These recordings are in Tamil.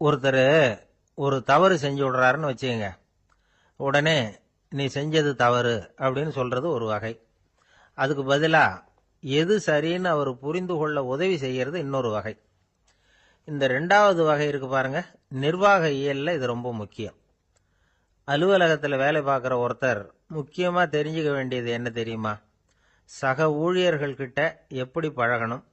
ஒருத்தர் ஒரு தவறு செஞ்சு விடுறாருன்னு வச்சுக்கங்க. உடனே நீ செஞ்சது தவறு அப்படின்னு சொல்றது ஒரு வகை. அதுக்கு பதிலா எது சரின்னு அவர் புரிந்து கொள்ள உதவி செய்யறது இன்னொரு வகை. இந்த ரெண்டாவது வகை இருக்கு பாருங்க, நிர்வாக இயல்ல இது ரொம்ப முக்கியம். அலுவலகத்தில் வேலை பார்க்குற ஒருத்தர் முக்கியமா தெரிஞ்சுக்க வேண்டியது என்ன தெரியுமா? சக ஊழியர்கள் கிட்ட எப்படி பழகணும்,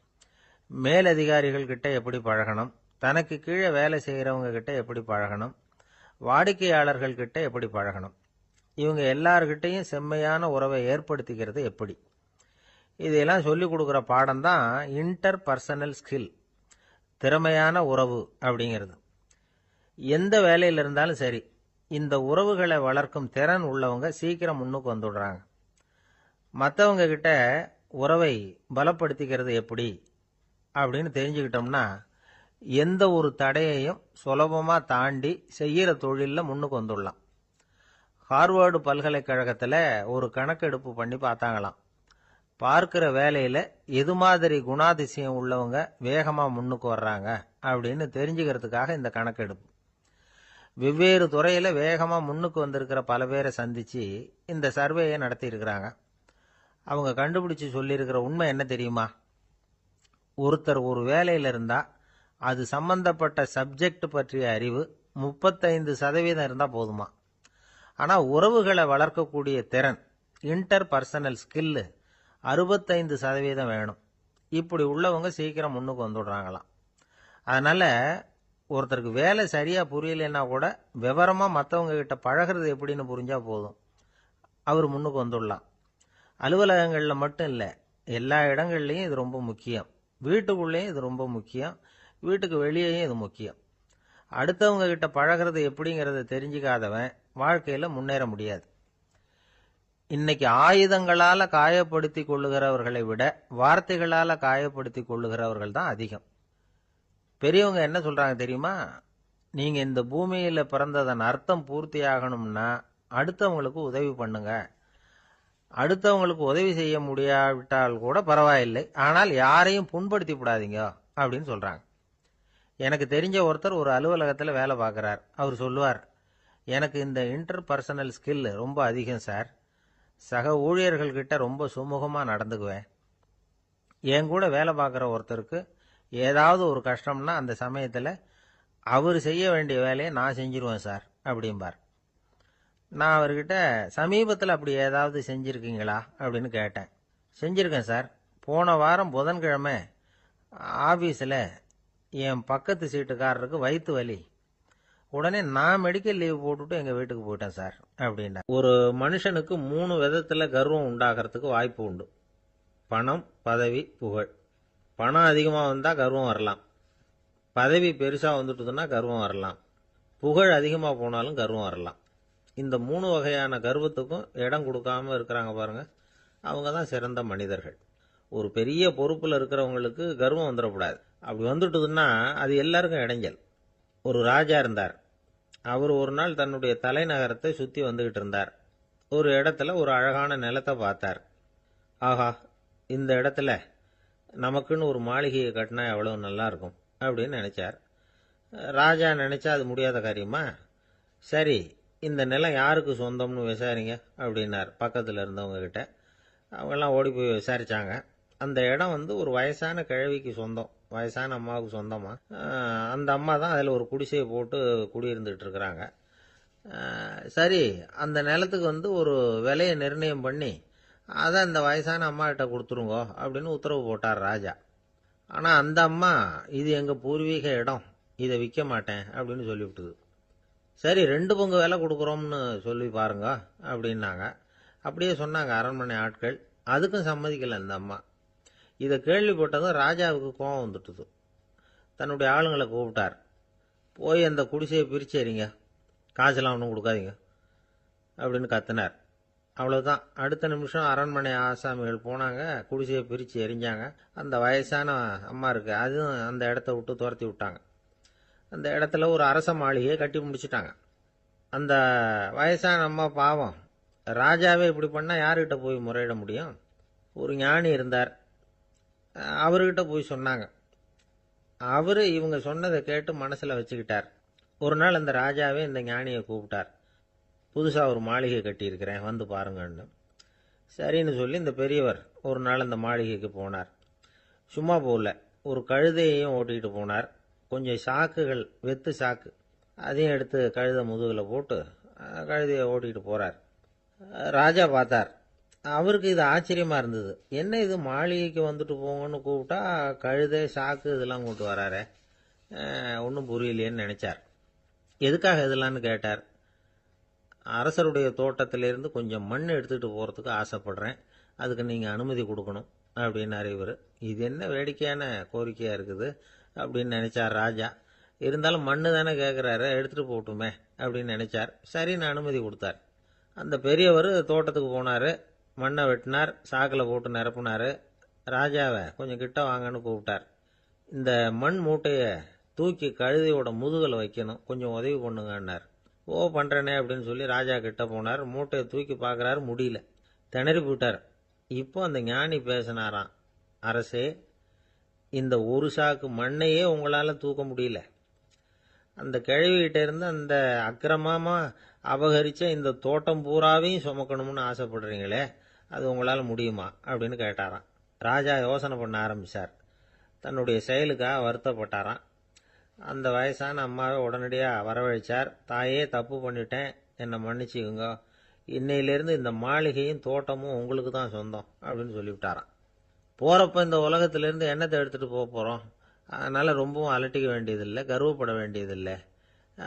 மேலதிகாரிகள் கிட்ட எப்படி பழகணும், தனக்கு கீழே வேலை செய்கிறவங்க கிட்ட எப்படி பழகணும், வாடிக்கையாளர்கள் கிட்ட எப்படி பழகணும், இவங்க எல்லார்கிட்டையும் செம்மையான உறவை ஏற்படுத்திக்கிறது எப்படி, இதையெல்லாம் சொல்லிக் கொடுக்குற பாடம் தான் இன்டர் பர்சனல் ஸ்கில், திறமையான உறவு அப்படிங்கிறது. எந்த வேலையில் இருந்தாலும் சரி, இந்த உறவுகளை வளர்க்கும் திறன் உள்ளவங்க சீக்கிரம் முன்னுக்கு வந்துடுறாங்க. மற்றவங்க கிட்ட உறவை பலப்படுத்திக்கிறது எப்படி அப்படின்னு தெரிஞ்சுக்கிட்டோம்னா எந்த ஒரு தடையையும் சுலபமா தாண்டி செய்யற தொழிலில் முன்னுக்கு வந்துடலாம். ஹார்வர்டு பல்கலைக்கழகத்தில் ஒரு கணக்கெடுப்பு பண்ணி பார்த்தாங்களாம். பார்க்கிற வேலையில எது மாதிரி குணாதிசயம் உள்ளவங்க வேகமா முன்னுக்கு வர்றாங்க அப்படின்னு தெரிஞ்சுக்கிறதுக்காக இந்த கணக்கெடுப்பு. வெவ்வேறு துறையில வேகமா முன்னுக்கு வந்திருக்கிற பல பேரை சந்திச்சு இந்த சர்வேயை நடத்தி இருக்கிறாங்க. அவங்க கண்டுபிடிச்சு சொல்லியிருக்கிற உண்மை என்ன தெரியுமா? ஒருத்தர் ஒரு வேலையில இருந்தா அது சம்பந்தப்பட்ட சப்ஜெக்ட் பற்றிய அறிவு 35% இருந்தா போதுமா. ஆனா உறவுகளை வளர்க்கக்கூடிய திறன், இன்டர் பர்சனல் ஸ்கில் 65% வேணும். இப்படி உள்ளவங்க சீக்கிரம் முன்னுக்கு வந்துடுறாங்களாம். அதனால ஒருத்தருக்கு வேலை சரியா புரியலைன்னா கூட விவரமா மற்றவங்க கிட்ட பழகிறது எப்படின்னு புரிஞ்சா போதும், அவர் முன்னுக்கு வந்துடலாம். அலுவலகங்களில் மட்டும் இல்லை, எல்லா இடங்கள்லையும் இது ரொம்ப முக்கியம். வீட்டுக்குள்ளேயும் இது ரொம்ப முக்கியம், வீட்டுக்கு வெளியேயும் இது முக்கியம். அடுத்தவங்க கிட்ட பழகிறது எப்படிங்கிறத தெரிஞ்சுக்காதவன் வாழ்க்கையில முன்னேற முடியாது. இன்னைக்கு ஆயுதங்களால காயப்படுத்தி கொள்ளுகிறவர்களை விட வார்த்தைகளால காயப்படுத்தி கொள்ளுகிறவர்கள் தான் அதிகம். பெரியவங்க என்ன சொல்றாங்க தெரியுமா? நீங்க இந்த பூமியில பிறந்ததன் அர்த்தம் பூர்த்தி ஆகணும்னா அடுத்தவங்களுக்கு உதவி பண்ணுங்க. அடுத்தவங்களுக்கு உதவி செய்ய முடியாவிட்டால் கூட பரவாயில்லை, ஆனால் யாரையும் புண்படுத்தி விடாதீங்க அப்படின்னு சொல்றாங்க. எனக்கு தெரிஞ்ச ஒருத்தர் ஒரு அலுவலகத்தில் வேலை பார்க்கிறார். அவர் சொல்லுவார், எனக்கு இந்த இன்டர் பர்சனல் ஸ்கில் ரொம்ப அதிகம் சார். சக ஊழியர்கள் கிட்ட ரொம்ப சுமூகமாக நடந்துக்குவேன். என் கூட வேலை பார்க்குற ஒருத்தருக்கு ஏதாவது ஒரு கஷ்டம்னா அந்த சமயத்தில் அவர் செய்ய வேண்டிய வேலையை நான் செஞ்சிருவேன் சார் அப்படிம்பார். நான் அவர்கிட்ட சமீபத்தில் அப்படி ஏதாவது செஞ்சுருக்கீங்களா அப்படின்னு கேட்டேன். செஞ்சுருக்கேன் சார். போன வாரம் புதன்கிழமை ஆஃபீஸில் என் பக்கத்து சீட்டுக்காரருக்கு வயிற்று வலி. உடனே நான் மெடிக்கல் லீவ் போட்டுட்டு எங்கள் வீட்டுக்கு போயிட்டேன் சார் அப்படின்னா. ஒரு மனுஷனுக்கு 3 விதத்தில் கர்வம் உண்டாகிறதுக்கு வாய்ப்பு உண்டு. பணம், பதவி, புகழ். பணம் அதிகமாக வந்தால் கர்வம் வரலாம், பதவி பெருசாக வந்துட்டுதுன்னா கர்வம் வரலாம், புகழ் அதிகமாக போனாலும் கர்வம் வரலாம். இந்த 3 வகையான கர்வத்துக்கும் இடம் கொடுக்காம இருக்கிறாங்க பாருங்க, அவங்க தான் சிறந்த மனிதர்கள். ஒரு பெரிய பொறுப்பில் இருக்கிறவங்களுக்கு கர்வம் வந்துடக்கூடாது. அப்படி வந்துட்டுதுன்னா அது எல்லாருக்கும் இடைஞ்சல். ஒரு ராஜா இருந்தார். அவர் ஒரு நாள் தன்னுடைய தலைநகரத்தை சுற்றி வந்துகிட்டு இருந்தார். ஒரு இடத்துல ஒரு அழகான நிலத்தை பார்த்தார். ஆஹா, இந்த இடத்துல நமக்குன்னு ஒரு மாளிகையை கட்டினா எவ்வளவு நல்லா இருக்கும் அப்படின்னு நினைச்சார். ராஜா நினைச்சா அது முடியாத காரியமா? சரி, இந்த நிலம் யாருக்கு சொந்தம்னு விசாரிங்க அப்படின்னார் பக்கத்தில் இருந்தவங்க கிட்ட. அவங்கெல்லாம் ஓடி போய் விசாரிச்சாங்க. அந்த இடம் ஒரு வயசான கிழவிக்கு சொந்தம், வயசான அம்மாவுக்கு சொந்தமா. அந்த அம்மா தான் அதில் ஒரு குடிசையை போட்டு குடியிருந்துட்டு இருக்கிறாங்க. சரி, அந்த நிலத்துக்கு ஒரு விலையை நிர்ணயம் பண்ணி அதை அந்த வயசான அம்மா கிட்ட கொடுத்துருங்கோ அப்படின்னு உத்தரவு போட்டார் ராஜா. ஆனால் அந்த அம்மா, இது எங்கள் பூர்வீக இடம், இதை விற்க மாட்டேன் அப்படின்னு சொல்லிவிட்டுது. சரி, 2 பங்கு விலை கொடுக்குறோம்னு சொல்லி பாருங்க அப்படின்னாங்க. அப்படியே சொன்னாங்க அரண்மனை ஆட்கள். அதுக்கும் சம்மதிக்கலை அந்த அம்மா. இதை கேள்விப்பட்டதும் ராஜாவுக்கு கோபம் வந்துட்டுது. தன்னுடைய ஆளுங்களை கூப்பிட்டார். போய் அந்த குடிசையை பிரித்து எறிங்க, காசெல்லாம் ஒன்றும் கொடுக்காதீங்க அப்படின்னு கத்தினார். அவ்வளோதான். அடுத்த நிமிஷம் அரண்மனை ஆசாமிகள் போனாங்க, குடிசையை பிரித்து எரிஞ்சாங்க. அந்த வயசான அம்மா இருக்கு, அதுவும் அந்த இடத்த விட்டு துரத்தி விட்டாங்க. அந்த இடத்துல ஒரு அரச மாளிகையை கட்டி முடிச்சுட்டாங்க. அந்த வயசான அம்மா பாவம், ராஜாவே இப்படி பண்ணால் யார்கிட்ட போய் முறையிட முடியும்? ஒரு ஞானி இருந்தார், அவர்கிட்ட போய் சொன்னாங்க. அவரு இவங்க சொன்னதை கேட்டு மனசுல வச்சுக்கிட்டார். ஒரு நாள் அந்த ராஜாவே இந்த ஞானியை கூப்பிட்டார். புதுசா ஒரு மாளிகை கட்டியிருக்கிறேன், வந்து பாருங்கன்னு. சரின்னு சொல்லி இந்த பெரியவர் ஒரு நாள் அந்த மாளிகைக்கு போனார். சும்மா போகல, ஒரு கழுதையையும் ஓட்டிகிட்டு போனார். கொஞ்சம் சாக்குகள், வெத்து சாக்கு, அதையும் எடுத்து கழுதை முதுகில் போட்டு கழுதையை ஓட்டிகிட்டு போறார். ராஜா பார்த்தார். அவருக்கு இது ஆச்சரியமா இருந்தது. என்ன இது, மாளிகைக்கு வந்துட்டு போங்கன்னு கூப்பிட்டா கழுதை சாக்கு இதெல்லாம் கொண்டு வராரே, ஒன்றும் புரியலையேன்னு நினைச்சார். எதுக்காக இதெல்லாம்னு கேட்டார். அரசருடைய தோட்டத்திலிருந்து கொஞ்சம் மண் எடுத்துகிட்டு போகிறதுக்கு ஆசைப்படுறேன், அதுக்கு நீங்கள் அனுமதி கொடுக்கணும் அப்படின்னாரு இவர். இது என்ன வேடிக்கையான கோரிக்கையாக இருக்குது அப்படின்னு நினைச்சார் ராஜா. இருந்தாலும் மண்ணு தானே கேட்குறாரு, எடுத்துகிட்டு போகட்டுமே அப்படின்னு நினைச்சார். சரின்னு அனுமதி கொடுத்தார். அந்த பெரியவர் தோட்டத்துக்கு போனார், மண்ணை வெட்டினார், சாக்கில் போட்டு நிரப்புனார். ராஜாவை கொஞ்சம் கிட்ட வாங்கன்னு கூப்பிட்டார். இந்த மண் மூட்டையை தூக்கி கழுதையோட முதுகில் வைக்கணும், கொஞ்சம் உதவி பண்ணுங்கன்னார். ஓ பண்ணுறேனே அப்படின்னு சொல்லி ராஜா கிட்ட போனார். மூட்டையை தூக்கி பார்க்குறாரு, முடியல, திணறி போயிட்டார். இப்போ அந்த ஞானி பேசினாராம். அரசே, இந்த ஒரு சாக்கு மண்ணையே உங்களால் தூக்க முடியல, அந்த கிழவிகிட்ட இருந்து அந்த அக்கிரமமா அபகரிச்ச இந்த தோட்டம் பூராவையும் சுமக்கணும்னு ஆசைப்படுறீங்களே, அது உங்களால் முடியுமா அப்படின்னு கேட்டாராம். ராஜா யோசனை பண்ண ஆரம்பித்தார். தன்னுடைய செயலுக்காக வருத்தப்பட்டாராம். அந்த வயசான அம்மாவை உடனடியாக வரவழைச்சார். தாயே, தப்பு பண்ணிட்டேன், என்னை மன்னிச்சுக்குங்க, இன்னையிலேருந்து இந்த மாளிகையும் தோட்டமும் உங்களுக்கு தான் சொந்தம் அப்படின்னு சொல்லிவிட்டாராம். போகிறப்ப இந்த உலகத்திலேருந்து என்னத்தை எடுத்துகிட்டு போக போகிறோம், அதனால் ரொம்பவும் அலட்டிக்க வேண்டியதில்லை, கர்வப்பட வேண்டியதில்லை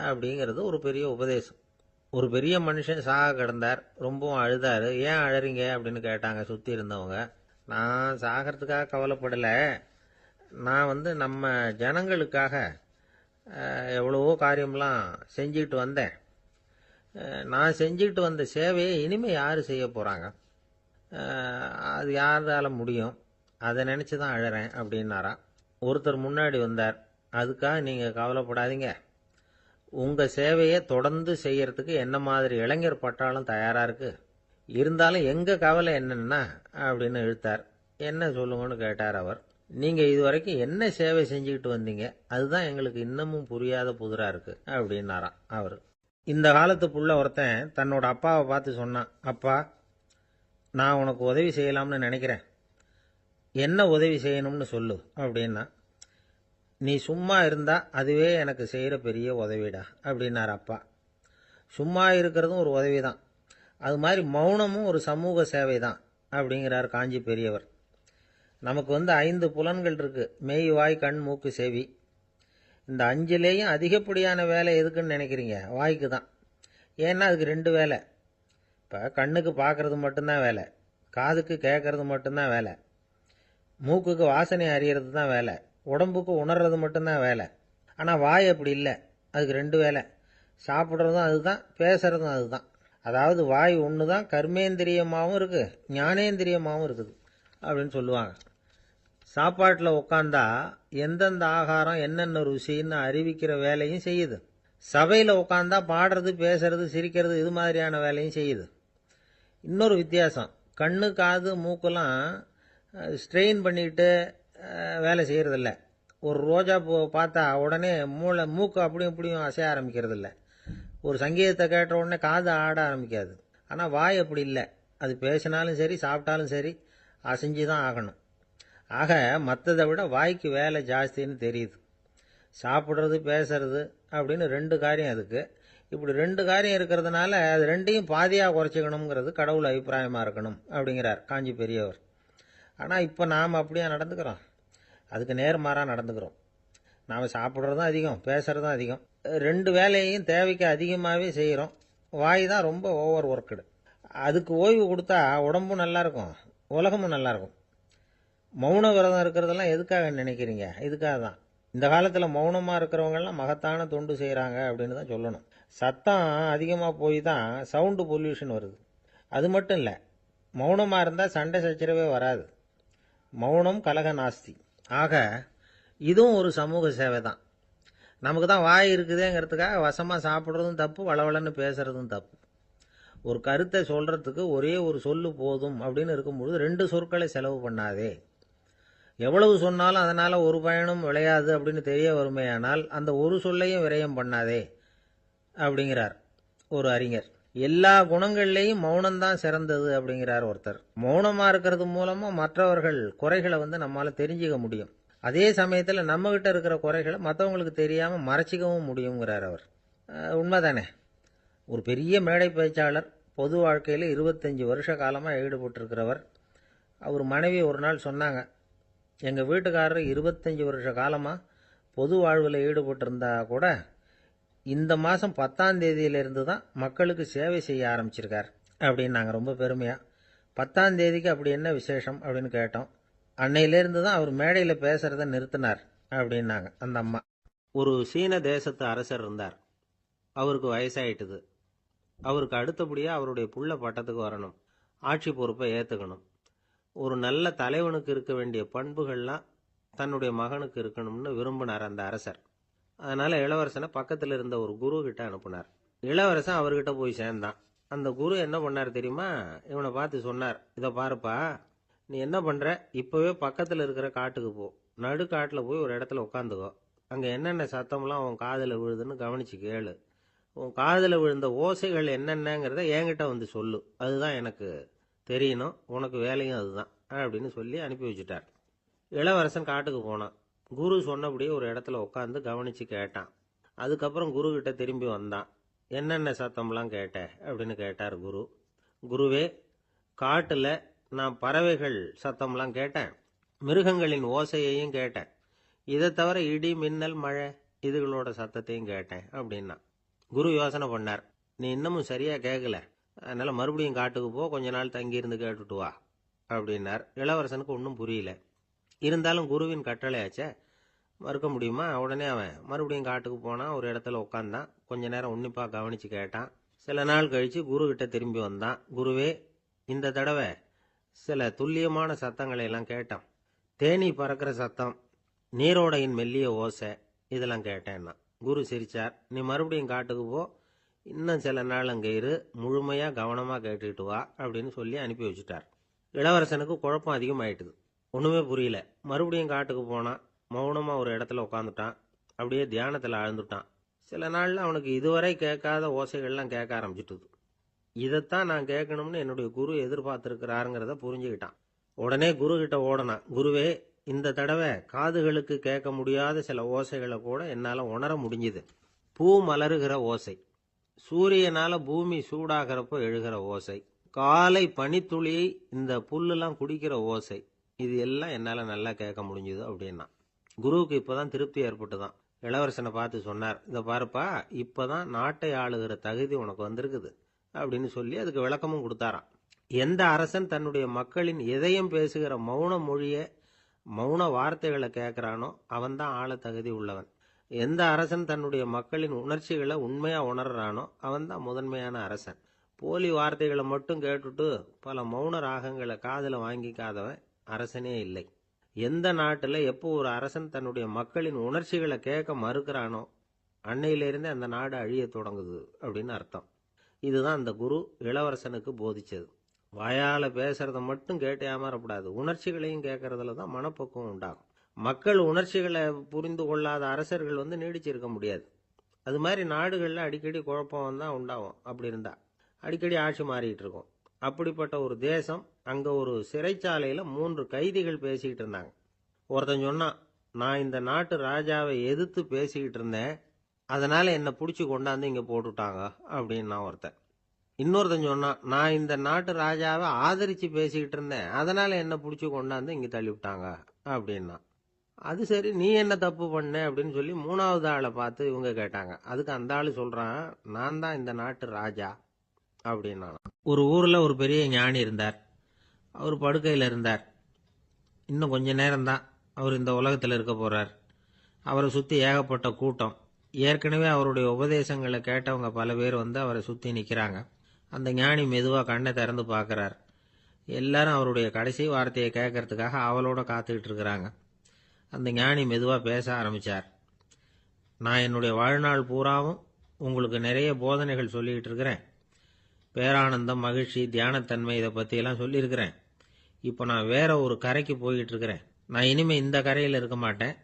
அப்படிங்கிறது ஒரு பெரிய உபதேசம். ஒரு பெரிய மனுஷன் சாக கிடந்தார், ரொம்பவும் அழுதார். ஏன் அழறீங்க அப்படின்னு கேட்டாங்க சுற்றி இருந்தவங்க. நான் சாகிறதுக்காக கவலைப்படலை, நான் நம்ம ஜனங்களுக்காக எவ்வளவோ காரியம்லாம் செஞ்சுக்கிட்டு வந்தேன். நான் செஞ்சுக்கிட்டு வந்த சேவையை இனிமேல் யார் செய்ய போகிறாங்க, அது யாரால முடியும், அதை நினச்சி தான் அழறேன் அப்படின்னாராம். ஒருத்தர் முன்னாடி வந்தார். அதுக்காக நீங்கள் கவலைப்படாதீங்க, உங்கள் சேவையை தொடர்ந்து செய்யறதுக்கு என்ன மாதிரி இளைஞர் பட்டாலும் தயாராக இருக்கு, இருந்தாலும் எங்கள் கவலை என்னன்னா அப்படின்னு இழுத்தார். என்ன சொல்லுங்கன்னு கேட்டார் அவர். நீங்கள் இதுவரைக்கும் என்ன சேவை செஞ்சுக்கிட்டு வந்தீங்க, அதுதான் எங்களுக்கு இன்னமும் புரியாத புதிராக இருக்கு அப்படின்னாராம் அவர். இந்த காலத்து புள்ள ஒருத்தன் தன்னோட அப்பாவை பார்த்து சொன்னான், அப்பா, நான் உனக்கு உதவி செய்யலாம்னு நினைக்கிறேன், என்ன உதவி செய்யணும்னு சொல்லு அப்படின்னா. நீ சும்மா இருந்தா அதுவே எனக்கு செய்கிற பெரிய உதவிடா அப்படின்னார் அப்பா. சும்மா இருக்கிறதும் ஒரு உதவி தான், அது மாதிரி மௌனமும் ஒரு சமூக சேவை தான் அப்படிங்கிறார் காஞ்சி பெரியவர். நமக்கு 5 புலன்கள் இருக்கு, மெய், வாய், கண், மூக்கு, செவி. இந்த 5லேயும் அதிகப்படியான வேலை எதுக்குன்னு நினைக்கிறீங்க? வாய்க்கு தான். ஏன்னா அதுக்கு 2 வேலை. இப்போ கண்ணுக்கு பார்க்கறது மட்டும்தான் வேலை, காதுக்கு கேட்கறது மட்டும்தான் வேலை, மூக்குக்கு வாசனை அறியறது தான் வேலை, உடம்புக்கு உணர்றது மட்டும்தான் வேலை. ஆனால் வாய் அப்படி இல்லை, அதுக்கு 2 வேலை, சாப்பிட்றதும் அதுதான், பேசுறதும் அதுதான். அதாவது வாய் ஒன்று தான் கர்மேந்திரியமாகவும் இருக்குது, ஞானேந்திரியமாகவும் இருக்குது அப்படின்னு சொல்லுவாங்க. சாப்பாட்டில் உட்காந்தா எந்தெந்த ஆகாரம் என்னென்ன ருசின்னு அறிவிக்கிற வேலையும் செய்யுது. சபையில் உட்காந்தா பாடுறது, பேசுறது, சிரிக்கிறது, இது மாதிரியான வேலையும் செய்யுது. இன்னொரு வித்தியாசம், கண்ணு, காது, மூக்கெல்லாம் ஸ்ட்ரெயின் பண்ணிக்கிட்டு வேலை செய்கிறதில்ல. ஒரு ரோஜா பூ பார்த்தா உடனே மூக்கு அப்படியும் இப்படியும் அசைய ஆரம்பிக்கிறதில்ல. ஒரு சங்கீதத்தை கேட்ட உடனே காது ஆட ஆரம்பிக்காது. ஆனால் வாய் அப்படி இல்லை, அது பேசினாலும் சரி சாப்பிட்டாலும் சரி அசைஞ்சு தான் ஆகணும். ஆக மற்றதை விட வாய்க்கு வேலை ஜாஸ்தின்னு தெரியுது. சாப்பிட்றது, பேசுறது அப்படின்னு 2 காரியம் அதுக்கு. இப்படி 2 காரியம் இருக்கிறதுனால அது 2ஐயும் பாதியாக குறைச்சிக்கணுங்கிறது கடவுள் அபிப்பிராயமாக இருக்கணும் அப்படிங்கிறார் காஞ்சி பெரியவர். ஆனால் இப்போ நாம் அப்படியே நடந்துக்கிறோம், அதுக்கு நேர்மாறாக நடந்துக்கிறோம். நாம் சாப்பிட்றதும் அதிகம், பேசுகிறதும் அதிகம், 2 வேலையையும் தேவைக்கு அதிகமாகவே செய்கிறோம். வாய் தான் ரொம்ப ஓவர் ஒர்க்குடு. அதுக்கு ஓய்வு கொடுத்தா உடம்பும் நல்லாயிருக்கும், உலகமும் நல்லாயிருக்கும். மௌன விரதம் இருக்கிறதெல்லாம் எதுக்காக நினைக்கிறீங்க? இதுக்காக தான். இந்த காலத்தில் மௌனமாக இருக்கிறவங்கெல்லாம் மகத்தான தொண்டு செய்கிறாங்க அப்படின்னு தான் சொல்லணும். சத்தம் அதிகமாக போய் தான் சவுண்டு பொல்யூஷன் வருது. அது மட்டும் இல்லை, மௌனமாக இருந்தால் சண்டை சச்சரவே வராது. மௌனம் கலக நாஸ்தி. ஆக இதுவும் ஒரு சமூக சேவை தான். நமக்கு தான் வாய் இருக்குதுங்கிறதுக்காக வசமாக சாப்பிட்றதும் தப்பு, வளவளன்னு பேசுறதும் தப்பு. ஒரு கருத்தை சொல்கிறதுக்கு ஒரே ஒரு சொல்லு போதும் அப்படின்னு இருக்கும்பொழுது 2 சொற்களை செலவு பண்ணாதே. எவ்வளவு சொன்னாலும் அதனால ஒரு பயனும் விளையாது அப்படின்னு தெரிய வருமேயானால் அந்த ஒரு சொல்லையும் விரயம் பண்ணாதே அப்படிங்கிறார் ஒரு அறிஞர். எல்லா குணங்கள்லேயும் மௌனம்தான் சிறந்தது அப்படிங்கிறார் ஒருத்தர். மௌனமா இருக்கிறது மூலமா மற்றவர்கள் குறைகளை நம்மால தெரிஞ்சுக்க முடியும். அதே சமயத்தில் நம்ம கிட்ட இருக்கிற குறைகளை மற்றவங்களுக்கு தெரியாம மறைச்சிக்கவும் முடியுங்கிறார் அவர். உண்மைதானே. ஒரு பெரிய மேடை பேச்சாளர், பொது வாழ்க்கையில் 25 வருஷ காலமாக ஈடுபட்டிருக்கிறவர். அவர் மனைவி ஒரு நாள் சொன்னாங்க, எங்கள் வீட்டுக்காரர் 25 வருஷ காலமாக பொது வாழ்வில் ஈடுபட்டிருந்தா கூட இந்த மாதம் 10ஆம் தேதியிலிருந்து தான் மக்களுக்கு சேவை செய்ய ஆரம்பிச்சிருக்கார் அப்படின்னாங்க ரொம்ப பெருமையாக. 10ஆம் தேதிக்கு அப்படி என்ன விசேஷம் அப்படின்னு கேட்டோம். அன்னையிலேருந்து தான் அவர் மேடையில் பேசுகிறத நிறுத்தினார் அப்படின்னாங்க அந்த அம்மா. ஒரு சீன தேசத்து அரசர் இருந்தார். அவருக்கு வயசாயிட்டுது. அவருக்கு அடுத்தபடியாக அவருடைய புள்ள பட்டத்துக்கு வரணும், ஆட்சி பொறுப்பை ஏற்றுக்கணும். ஒரு நல்ல தலைவனுக்கு இருக்க வேண்டிய பண்புகள்லாம் தன்னுடைய மகனுக்கு இருக்கணும்னு விரும்பினார் அந்த அரசர். அதனால் இளவரசனை பக்கத்தில் இருந்த ஒரு குரு கிட்ட அனுப்புனார். இளவரசன் அவர்கிட்ட போய் சேர்ந்தான். அந்த குரு என்ன பண்ணார் தெரியுமா? இவனை பார்த்து சொன்னார், இதை பாருப்பா, நீ என்ன பண்ணுற, இப்போவே பக்கத்தில் இருக்கிற காட்டுக்கு போ, நடுக்காட்டில் போய் ஒரு இடத்துல உட்காந்துக்கோ. அங்கே என்னென்ன சத்தம்லாம் உன் காதில் விழுதுன்னு கவனிச்சு கேளு. உன் காதில் விழுந்த ஓசைகள் என்னென்னங்கிறத என்கிட்ட வந்து சொல்லு, அதுதான் எனக்கு தெரியணும், உனக்கு வேலையும் அதுதான் அப்படின்னு சொல்லி அனுப்பி வச்சுட்டார். இளவரசன் காட்டுக்கு போனான். குரு சொன்னபடியே ஒரு இடத்துல உட்காந்து கவனித்து கேட்டான். அதுக்கப்புறம் குரு கிட்ட திரும்பி வந்தான். என்னென்ன சத்தம்லாம் கேட்ட அப்படின்னு கேட்டார் குரு. குருவே, காட்டில் நான் பறவைகள் சத்தம்லாம் கேட்டேன், மிருகங்களின் ஓசையையும் கேட்டேன், இதை தவிர இடி மின்னல் மழை இதுகளோட சத்தத்தையும் கேட்டேன் அப்படின்னா. குரு யோசனை பண்ணார், நீ இன்னமும் சரியாக கேட்கல, அதனால் மறுபடியும் காட்டுக்கு போ, கொஞ்ச நாள் தங்கியிருந்து கேட்டுட்டு வா அப்படின்னார். இளவரசனுக்கு ஒன்றும் புரியல. இருந்தாலும் குருவின் கட்டளையாச்சே, மறுக்க முடியுமா? உடனே அவன் மறுபடியும் காட்டுக்கு போனான். ஒரு இடத்துல உட்காந்தான். கொஞ்ச நேரம் உன்னிப்பாக கவனித்து கேட்டான். சில நாள் கழித்து குரு கிட்ட திரும்பி வந்தான். குருவே, இந்த தடவை சில துல்லியமான சத்தங்களை எல்லாம் கேட்டான். தேனீ பறக்கிற சத்தம், நீரோடையின் மெல்லிய ஓசை, இதெல்லாம் கேட்டேன்னா. குரு சிரிச்சார். நீ மறுபடியும் காட்டுக்கு போ, இன்னும் சில நாள் அங்கே இரு, முழுமையாக கவனமாக கேட்டுக்கிட்டு வா அப்படின்னு சொல்லி அனுப்பி வச்சுட்டார். இளவரசனுக்கு குழப்பம் அதிகமாயிட்டுது. ஒன்றுமே புரியல. மறுபடியும் காட்டுக்கு போனான். மௌனமாக ஒரு இடத்துல உட்காந்துட்டான். அப்படியே தியானத்தில் ஆழ்ந்துட்டான். சில நாளில் அவனுக்கு இதுவரை கேட்காத ஓசைகள்லாம் கேட்க ஆரம்பிச்சிட்டுது. இதைத்தான் நான் கேட்கணும்னு என்னுடைய குரு எதிர்பார்த்துருக்கிறாருங்கிறத புரிஞ்சுக்கிட்டான். உடனே குரு கிட்ட ஓடனான். குருவே, இந்த தடவை காதுகளுக்கு கேட்க முடியாத சில ஓசைகளை கூட என்னால் உணர முடிஞ்சுது. பூ மலருகிற ஓசை, சூரியனால் பூமி சூடாகிறப்போ எழுகிற ஓசை, காலை பனித்துளி இந்த புல்லுலாம் குடிக்கிற ஓசை, இது எல்லாம் என்னால் நல்லா கேட்க முடிஞ்சுது அப்படின்னா. குருவுக்கு இப்போதான் திருப்தி ஏற்பட்டுதான். இளவரசனை பார்த்து சொன்னார், இதை பாருப்பா, இப்போதான் நாட்டை ஆளுகிற தகுதி உனக்கு வந்திருக்குது அப்படின்னு சொல்லி அதுக்கு விளக்கமும் கொடுத்தாராம். எந்த அரசன் தன்னுடைய மக்களின் இதயம் பேசுகிற மௌன மொழியை, மௌன வார்த்தைகளை கேட்குறானோ அவன்தான் ஆள தகுதி உள்ளவன். எந்த அரசன் தன்னுடைய மக்களின் உணர்ச்சிகளை உண்மையாக உணர்றானோ அவன்தான் முதன்மையான அரசன். போலி வார்த்தைகளை மட்டும் கேட்டுட்டு பல மௌன ராகங்களை காதில் வாங்கிக்காதவன் அரசனே இல்லை. எந்த நாட்டில் எப்போ ஒரு அரசன் தன்னுடைய மக்களின் உணர்ச்சிகளை கேட்க மறுக்கிறானோ அன்னையிலிருந்தே அந்த நாடு அழிய தொடங்குது அப்படின்னு அர்த்தம். இதுதான் அந்த குரு இளவரசனுக்கு போதிச்சது. வாயால் பேசுறத மட்டும் கேட்டு ஏமாறக்கூடாது, உணர்ச்சிகளையும் கேட்கறதுல தான் மனப்பக்குவம் உண்டாகும். மக்கள் உணர்ச்சிகளை புரிந்து கொள்ளாத அரசர்கள் நீடிச்சிருக்க முடியாது. அது மாதிரி நாடுகளில் அடிக்கடி குழப்பம் தான் உண்டாகும். அப்படி இருந்தா அடிக்கடி ஆட்சி மாறிக்கிட்டு இருக்கும். அப்படிப்பட்ட ஒரு தேசம், அங்கே ஒரு சிறைச்சாலையில் 3 கைதிகள் பேசிக்கிட்டு இருந்தாங்க. ஒருத்தன் சொன்னான், நான் இந்த நாட்டு ராஜாவை எதிர்த்து பேசிக்கிட்டு இருந்தேன், அதனால் என்னை பிடிச்சி கொண்டாந்து இங்கே போட்டுட்டாங்க அப்படின்னா ஒருத்தன். இன்னொருத்தன் சொன்னான், நான் இந்த நாட்டு ராஜாவை ஆதரித்து பேசிக்கிட்டு இருந்தேன், அதனால் என்னை பிடிச்சி கொண்டாந்து இங்கே தள்ளிவிட்டாங்க அப்படின்னா. அது சரி, நீ என்ன தப்பு பண்ண அப்படின்னு சொல்லி 3வது ஆளை பார்த்து இவங்க கேட்டாங்க. அதுக்கு அந்த ஆள் சொல்கிறான், நான் தான் இந்த நாட்டு ராஜா அப்படின்னா. ஒரு ஊரில் ஒரு பெரிய ஞானி இருந்தார். அவர் படுக்கையில் இருந்தார். இன்னும் கொஞ்ச நேரம்தான் அவர் இந்த உலகத்தில் இருக்க போகிறார். அவரை சுற்றி ஏகப்பட்ட கூட்டம். ஏற்கனவே அவருடைய உபதேசங்களை கேட்டவங்க பல பேர் அவரை சுற்றி நிற்கிறாங்க. அந்த ஞானி மெதுவாக கண்ணை திறந்து பார்க்குறார். எல்லாரும் அவருடைய கடைசி வார்த்தையை கேட்கறதுக்காக அவளோட காத்துக்கிட்டு இருக்கிறாங்க. அந்த ஞானி மெதுவாக பேச ஆரம்பித்தார். நான் என்னுடைய வாழ்நாள் பூராவும் உங்களுக்கு நிறைய போதனைகள் சொல்லிக்கிட்டு இருக்கிறேன். பேரானந்தம், மகிழ்ச்சி, தியானத்தன்மை, இதை பற்றியெல்லாம் சொல்லியிருக்கிறேன். இப்போ நான் வேற ஒரு கரைக்கு போய்கிட்டு இருக்கிறேன். நான் இனிமே இந்த கரையில் இருக்க மாட்டேன்.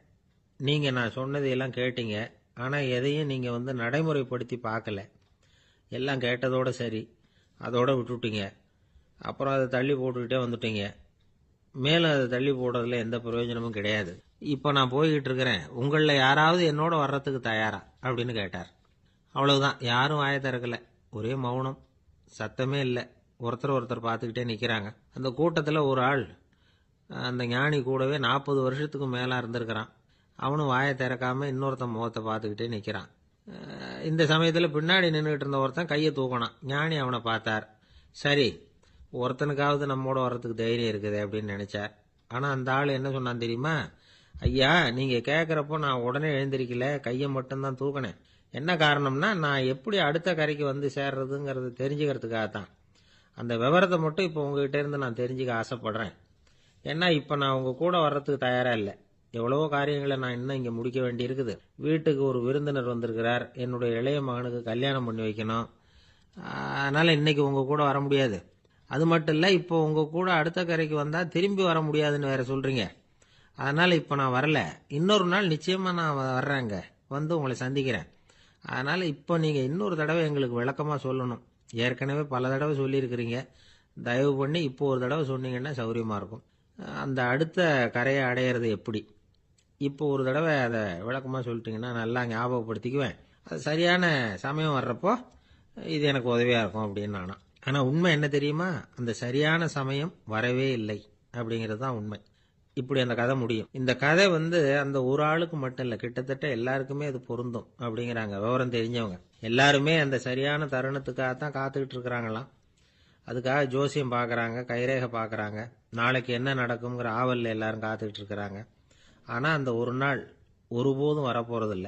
நீங்க நான் சொன்னதையெல்லாம் கேட்டீங்க. ஆனா எதையும் நீங்க நடைமுறைப்படுத்தி பார்க்கல. எல்லாம் கேட்டதோட சரி, அதோட விட்டுட்டீங்க. அப்புறம் அதை தள்ளி போட்டுக்கிட்டே வந்துட்டீங்க. மேலும் அதை தள்ளி போடுறதுல எந்த பிரயோஜனமும் கிடையாது. இப்போ நான் போய்கிட்டு இருக்கிறேன். உங்களில் யாராவது என்னோட வர்றதுக்கு தயாரா அப்படின்னு கேட்டார். அவ்வளவுதான். யாரும் வாயை திறக்கல. ஒரே மௌனம், சத்தமே இல்லை. ஒருத்தர் ஒருத்தர் பார்த்துக்கிட்டே நிற்கிறாங்க. அந்த கூட்டத்தில் ஒரு ஆள் அந்த ஞானி கூடவே 40 வருஷத்துக்கு மேலே இருந்திருக்கிறான். அவனும் வாயை திறக்காம இன்னொருத்தன் முகத்தை பார்த்துக்கிட்டே நிற்கிறான். இந்த சமயத்தில் பின்னாடி நின்றுட்டு இருந்த ஒருத்தன் கையை தூக்கினான். ஞானி அவனை பார்த்தார். சரி, ஒருத்தனுக்காவது நம்மோட வர்றதுக்கு தைரியம் இருக்குது அப்படின்னு நினைச்சார். ஆனால் அந்த ஆள் என்ன சொன்னான் தெரியுமா? ஐயா, நீங்கள் கேட்குறப்போ நான் உடனே எழுந்திருக்கல, கையை மட்டும்தான் தூக்கினேன். என்ன காரணம்னா, நான் எப்படி அடுத்த கரைக்கு வந்து சேர்றதுங்கிறது தெரிஞ்சுக்கிறதுக்காகத்தான். அந்த விவரத்தை மட்டும் இப்போ உங்ககிட்ட இருந்து நான் தெரிஞ்சுக்க ஆசைப்படுறேன். ஏன்னா இப்போ நான் உங்கள் கூட வர்றதுக்கு தயாராக இல்லை. எவ்வளவோ காரியங்களை நான் இன்னும் இங்கே முடிக்க வேண்டி இருக்குது. வீட்டுக்கு ஒரு விருந்தினர் வந்திருக்கிறார். என்னுடைய இளைய மகனுக்கு கல்யாணம் பண்ணி வைக்கணும். அதனால் இன்னைக்கு உங்கள் கூட வர முடியாது. அது மட்டும் இல்லை, இப்போ உங்கள் கூட அடுத்த கரைக்கு வந்தால் திரும்பி வர முடியாதுன்னு வேற சொல்கிறீங்க. அதனால் இப்போ நான் வரல. இன்னொரு நாள் நிச்சயமாக நான் வர்றேங்க, வந்து உங்களை சந்திக்கிறேன். அதனால் இப்போ நீங்கள் இன்னொரு தடவை எங்களுக்கு விளக்கமாக சொல்லணும். ஏற்கனவே பல தடவை சொல்லியிருக்கிறீங்க. தயவு பண்ணி இப்போ ஒரு தடவை சொன்னீங்கன்னா சௌகரியமாக இருக்கும். அந்த அடுத்த கரையை அடையிறது எப்படி? இப்போ ஒரு தடவை அதை விளக்கமாக சொல்லிட்டீங்கன்னா நல்லா ஞாபகப்படுத்திக்குவேன். அது சரியான சமயம் வர்றப்போ இது எனக்கு உதவியாக இருக்கும் அப்படின்னு நானா. ஆனால் உண்மை என்ன தெரியுமா? அந்த சரியான சமயம் வரவே இல்லை அப்படிங்கிறது தான் உண்மை. இப்படி அந்த கதை முடியும். இந்த கதை அந்த ஒரு ஆளுக்கு மட்டும் இல்லை, கிட்டத்தட்ட எல்லாருக்குமே அது பொருந்தும் அப்படிங்கிறாங்க விவரம் தெரிஞ்சவங்க. எல்லாருமே அந்த சரியான தருணத்துக்காகத்தான் காத்துக்கிட்டு இருக்கிறாங்களாம். அதுக்காக ஜோசியம் பார்க்குறாங்க, கைரேகை பார்க்குறாங்க. நாளைக்கு என்ன நடக்குங்கிற ஆவலில் எல்லாரும் காத்துக்கிட்டு இருக்கிறாங்க. ஆனால் அந்த ஒரு நாள் ஒருபோதும் வரப்போகிறதில்ல.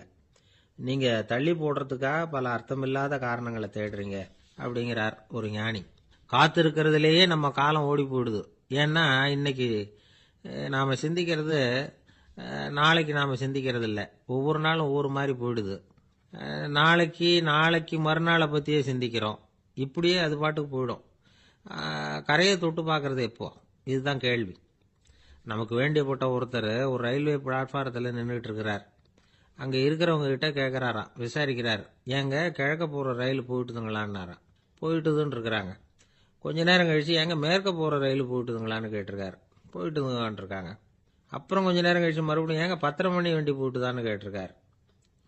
நீங்கள் தள்ளி போடுறதுக்காக பல அர்த்தமில்லாத காரணங்களை தேடுறீங்க அப்படிங்கிறார் ஒரு ஞானி. காத்திருக்கிறதுலேயே நம்ம காலம் ஓடி போயிடுது. ஏன்னா இன்னைக்கு நாம் சிந்திக்கிறது நாளைக்கு நாம் சிந்திக்கிறது இல்லை. ஒவ்வொரு நாளும் ஒவ்வொரு மாதிரி போயிடுது. நாளைக்கு மறுநாளை பற்றியே சிந்திக்கிறோம். இப்படியே அது பாட்டுக்கு போயிடும். கரையை தொட்டு பார்க்கறது எப்போ? இதுதான் கேள்வி. நமக்கு வேண்டியப்பட்ட ஒருத்தர் ஒரு ரயில்வே பிளாட்ஃபாரத்தில் நின்றுட்டு இருக்கிறார். அங்கே இருக்கிறவங்க கிட்ட கேட்குறாராம், விசாரிக்கிறார். ஏங்க கிழக்க போகிற ரயில் போயிட்டுதுங்களான்னாராம். போயிட்டுதுன்னு இருக்கிறாங்க. கொஞ்ச நேரம் கழிச்சு, ஏங்க மேற்க போகிற ரயில் போயிட்டுதுங்களான்னு கேட்டிருக்காரு. போயிட்டுதுங்களான் இருக்காங்க. அப்புறம் கொஞ்ச நேரம் கழிச்சு மறுபடியும் ஏங்க 10:30 மணி வண்டி போயிட்டுதான்னு கேட்டிருக்காரு.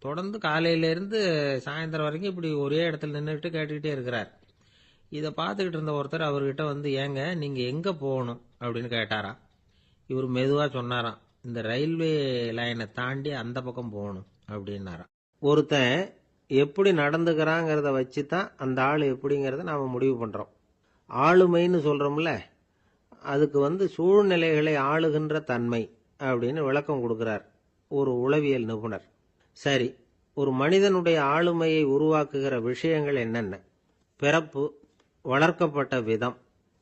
தொடர்ந்து காலையிலேருந்து சாயந்தரம் வரைக்கும் இப்படி ஒரே இடத்துல நின்றுட்டு கேட்டுக்கிட்டே இருக்கிறார். இதை பார்த்துக்கிட்டு இருந்த ஒருத்தர் அவர்கிட்ட ஏங்க நீங்கள் எங்கே போகணும் அப்படின்னு கேட்டாராம். இவர் மெதுவாக சொன்னாராம், இந்த ரயில்வே லைனை தாண்டி அந்த பக்கம் போகணும் அப்படின்னாராம். ஒருத்தன் எப்படி நடந்துக்கிறாங்கிறத வச்சு தான் அந்த ஆள் எப்படிங்கிறத நாம் முடிவு பண்ணுறோம். ஆளுமைன்னு சொல்கிறோம்ல, அதுக்கு சூழ்நிலைகளை ஆளுகின்ற தன்மை அப்படின்னு விளக்கம் கொடுக்கிறார் ஒரு உளவியல் நிபுணர். சரி, ஒரு மனிதனுடைய ஆளுமையை உருவாக்குகிற விஷயங்கள் என்னென்ன? பிறப்பு, வளர்க்கப்பட்ட விதம்,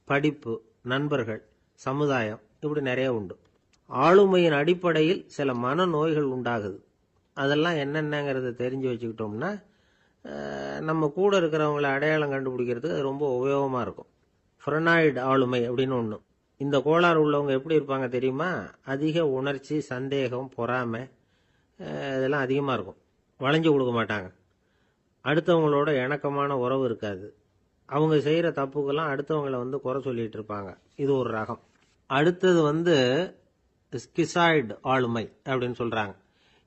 படிப்பு, நண்பர்கள், சமுதாயம், இப்படி நிறைய உண்டு. ஆளுமையின் அடிப்படையில் சில மனநோய்கள் உண்டாகுது. அதெல்லாம் என்னென்னங்கிறத தெரிஞ்சு வச்சுக்கிட்டோம்னா நம்ம கூட இருக்கிறவங்களை அடையாளம் கண்டுபிடிக்கிறதுக்கு அது ரொம்ப உபயோகமாக இருக்கும். ஃப்ரெனாய்டு ஆளுமை அப்படின்னு ஒன்று. இந்த கோளாறு உள்ளவங்க எப்படி இருப்பாங்க தெரியுமா? அதிக உணர்ச்சி, சந்தேகம், பொறாமை இதெல்லாம் அதிகமாக இருக்கும். வளைஞ்சு கொடுக்க மாட்டாங்க. அடுத்தவங்களோட இணக்கமான உறவு இருக்காது. அவங்க செய்கிற தப்புக்கெல்லாம் அடுத்தவங்களை குறை சொல்லிட்டு இருப்பாங்க. இது ஒரு ரகம். அடுத்தது ஸ்கிசாய்டு ஆளுமை அப்படின்னு சொல்கிறாங்க.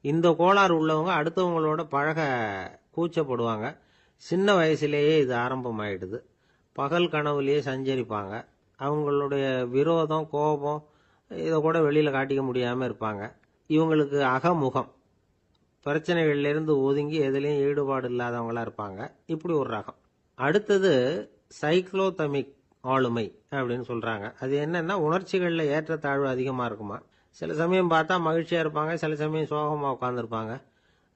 இந்த கோளாறு உள்ளவங்க அடுத்தவங்களோட பழக கூச்சப்படுவாங்க. சின்ன வயசுலேயே இது ஆரம்பமாயிடுது. பகல் கனவுலேயே சஞ்சரிப்பாங்க. அவங்களுடைய விரோதம், கோபம் இதை கூட வெளியில் காட்டிக்க முடியாமல் இருப்பாங்க. இவங்களுக்கு அகமுகம், பிரச்சனைகள்லேருந்து ஒதுங்கி எதுலேயும் ஈடுபாடு இல்லாதவங்களா இருப்பாங்க. இப்படி ஒரு ரகம். அடுத்தது சைக்ளோதமிக் ஆளுமை அப்படின்னு சொல்கிறாங்க. அது என்னன்னா, உணர்ச்சிகளில் ஏற்றத்தாழ்வு அதிகமாக இருக்குமா. சில சமயம் பார்த்தா மகிழ்ச்சியாக இருப்பாங்க, சில சமயம் சோகமாக உட்காந்துருப்பாங்க.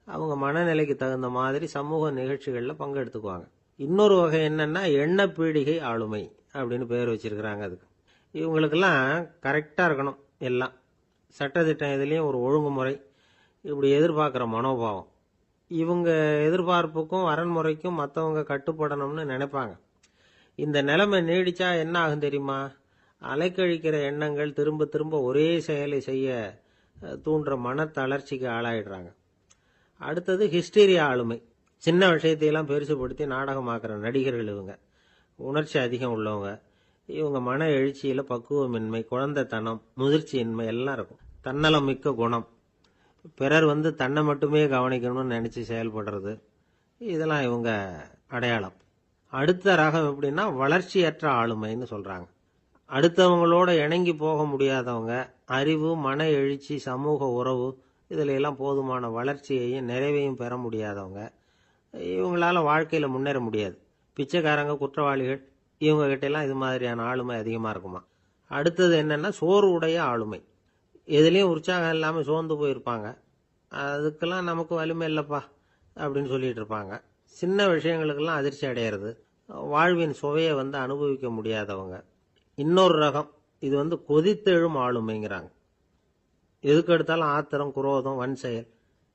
அவங்க மனநிலைக்கு தகுந்த மாதிரி சமூக நிகழ்ச்சிகளில் பங்கெடுத்துக்குவாங்க. இன்னொரு வகை என்னன்னா, எண்ண பீடிகை ஆளுமை அப்படின்னு பேர் வச்சிருக்கிறாங்க. அதுக்கு இவங்களுக்கெல்லாம் கரெக்டாக இருக்கணும். எல்லாம் சட்டத்திட்டம், இதுலேயும் ஒரு ஒழுங்குமுறை, இப்படி எதிர்பார்க்குற மனோபாவம். இவங்க எதிர்பார்ப்புக்கும் வரன்முறைக்கும் மற்றவங்க கட்டுப்படணும்னு நினைப்பாங்க. இந்த நிலைமை நீடிச்சா என்ன ஆகும் தெரியுமா? அலைக்கழிக்கிற எண்ணங்கள் திரும்ப திரும்ப ஒரே செயலை செய்ய தூண்டுற மன தளர்ச்சிக்கு ஆளாயிடுறாங்க. அடுத்தது ஹிஸ்டீரியா ஆளுமை. சின்ன விஷயத்தையெல்லாம் பெருசுபடுத்தி நாடகமாக்குற நடிகர்கள் இவங்க. உணர்ச்சி அதிகம் உள்ளவங்க. இவங்க மன எழுச்சியில் பக்குவமின்மை, குழந்தைத்தனம், முதிர்ச்சியின்மை எல்லாம் இருக்கும். தன்னலம் மிக்க குணம். பிறர் தன்னை மட்டுமே கவனிக்கணும்னு நினச்சி செயல்படுறது, இதெல்லாம் இவங்க அடையாளம். அடுத்த ரகம் எப்படின்னா வளர்ச்சியற்ற ஆளுமைன்னு சொல்கிறாங்க. அடுத்தவங்களோட இணங்கி போக முடியாதவங்க, அறிவு, மன எழுச்சி, சமூக உறவு இதில் எல்லாம் போதுமான வளர்ச்சியையும் நிறைவையும் பெற முடியாதவங்க. இவங்களால வாழ்க்கையில் முன்னேற முடியாது. பிச்சைக்காரங்க, குற்றவாளிகள் இவங்க கிட்டெல்லாம் இது மாதிரியான ஆளுமை அதிகமாக இருக்குமா. அடுத்தது என்னென்னா சோர்வுடைய ஆளுமை. எதுலேயும் உற்சாகம் இல்லாமல் சோர்ந்து போயிருப்பாங்க. அதுக்கெல்லாம் நமக்கு வலிமை இல்லைப்பா அப்படின்னு சொல்லிட்டு இருப்பாங்க. சின்ன விஷயங்களுக்கெல்லாம் அதிர்ச்சி அடையிறது, வாழ்வின் சுவையை அனுபவிக்க முடியாதவங்க. இன்னொரு ரகம் இது கொதித்தெழும் ஆளுமைங்கிறாங்க. எதுக்கு எடுத்தாலும் ஆத்திரம், குரோதம், வன் செயல்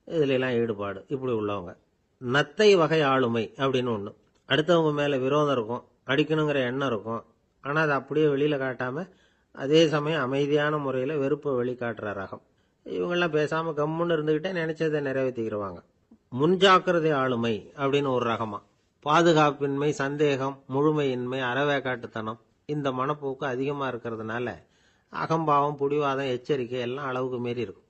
இதுல எல்லாம் ஈடுபாடு இப்படி உள்ளவங்க. நத்தை வகை ஆளுமை அப்படின்னு ஒன்று. அடுத்தவங்க மேலே விரோதம் இருக்கும், அடிக்கணுங்கிற எண்ணம் இருக்கும். ஆனால் அதை அப்படியே வெளியில் காட்டாமல் அதே சமயம் அமைதியான முறையில் வெறுப்பை வெளிக்காட்டுற ரகம். இவங்கெல்லாம் பேசாமல் கம்முன்னு இருந்துக்கிட்டே நினைச்சதை நிறைவேற்றிக்கிறவாங்க. முன்ஜாக்கிரதை ஆளுமை அப்படின்னு ஒரு ரகமா. பாதுகாப்பின்மை, சந்தேகம், முழுமையின்மை, அறவேக்காட்டுத்தனம் இந்த மனப்போக்கு அதிகமாக இருக்கிறதுனால அகம்பாவம், புடிவாதம், எச்சரிக்கை எல்லாம் அளவுக்கு மீறி இருக்கும்.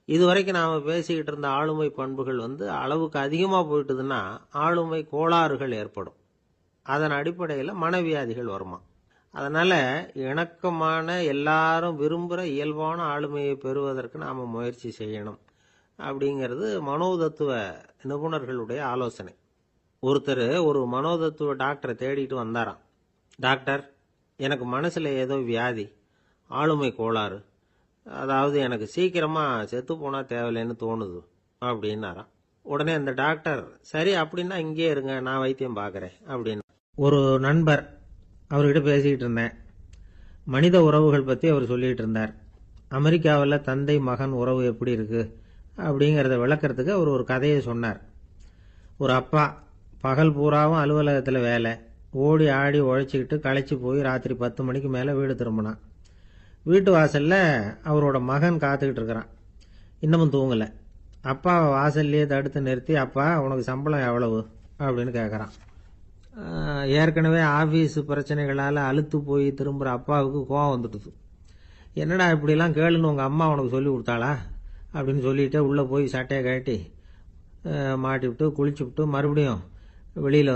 இதுவரைக்கும் நாம் பேசிக்கிட்டு இருந்த ஆளுமை பண்புகள் அளவுக்கு அதிகமாக போயிட்டுதுன்னா ஆளுமை கோளாறுகள் ஏற்படும். அதன் அடிப்படையில் மனவியாதிகள் வருமா. அதனால் இணக்கமான, எல்லாரும் விரும்புகிற இயல்பான ஆளுமையை பெறுவதற்கு நாம் முயற்சி செய்யணும் அப்படிங்கிறது மனோதத்துவ நிபுணர்களுடைய ஆலோசனை. ஒருத்தர் ஒரு மனோதத்துவ டாக்டரை தேடிட்டு வந்தாராம். டாக்டர், எனக்கு மனசில் ஏதோ வியாதி, ஆளுமை கோளாறு, அதாவது எனக்கு சீக்கிரமாக செத்து போனால் தேவையில்லைன்னு தோணுது அப்படின்னாராம். உடனே அந்த டாக்டர், சரி அப்படின்னா இங்கே இருங்க, நான் வைத்தியம் பார்க்குறேன் அப்படின்னு. ஒரு நண்பர் அவர்கிட்ட பேசிக்கிட்டு இருந்தேன். மனித உறவுகள் பற்றி அவர் சொல்லிகிட்டு இருந்தார். அமெரிக்காவில் தந்தை மகன் உறவு எப்படி இருக்குது அப்படிங்கிறத விளக்கிறதுக்கு அவர் ஒரு கதையை சொன்னார். ஒரு அப்பா பகல் பூராவும் அலுவலகத்தில் வேலை, ஓடி ஆடி உழைச்சிக்கிட்டு களைச்சி போய் ராத்திரி 10 மணிக்கு மேலே வீடு திரும்பினான். வீட்டு வாசலில் அவரோட மகன் காத்துக்கிட்டு இருக்கிறான். இன்னமும் தூங்கலை. அப்பாவை வாசல்லையே தடுத்து நிறுத்தி, அப்பா உனக்கு சம்பளம் எவ்வளவு அப்படின்னு கேட்குறான். ஏற்கனவே ஆஃபீஸ் பிரச்சனைகளால் அலுத்து போய் திரும்புகிற அப்பாவுக்கு கோவம் வந்துடுது. என்னடா இப்படிலாம் கேளுன்னு உங்கள் அம்மா உனக்கு சொல்லி கொடுத்தாளா அப்படின்னு சொல்லிட்டு உள்ளே போய் சட்டையை கட்டி மாட்டிவிட்டு குளிச்சுவிட்டு மறுபடியும் வெளியில்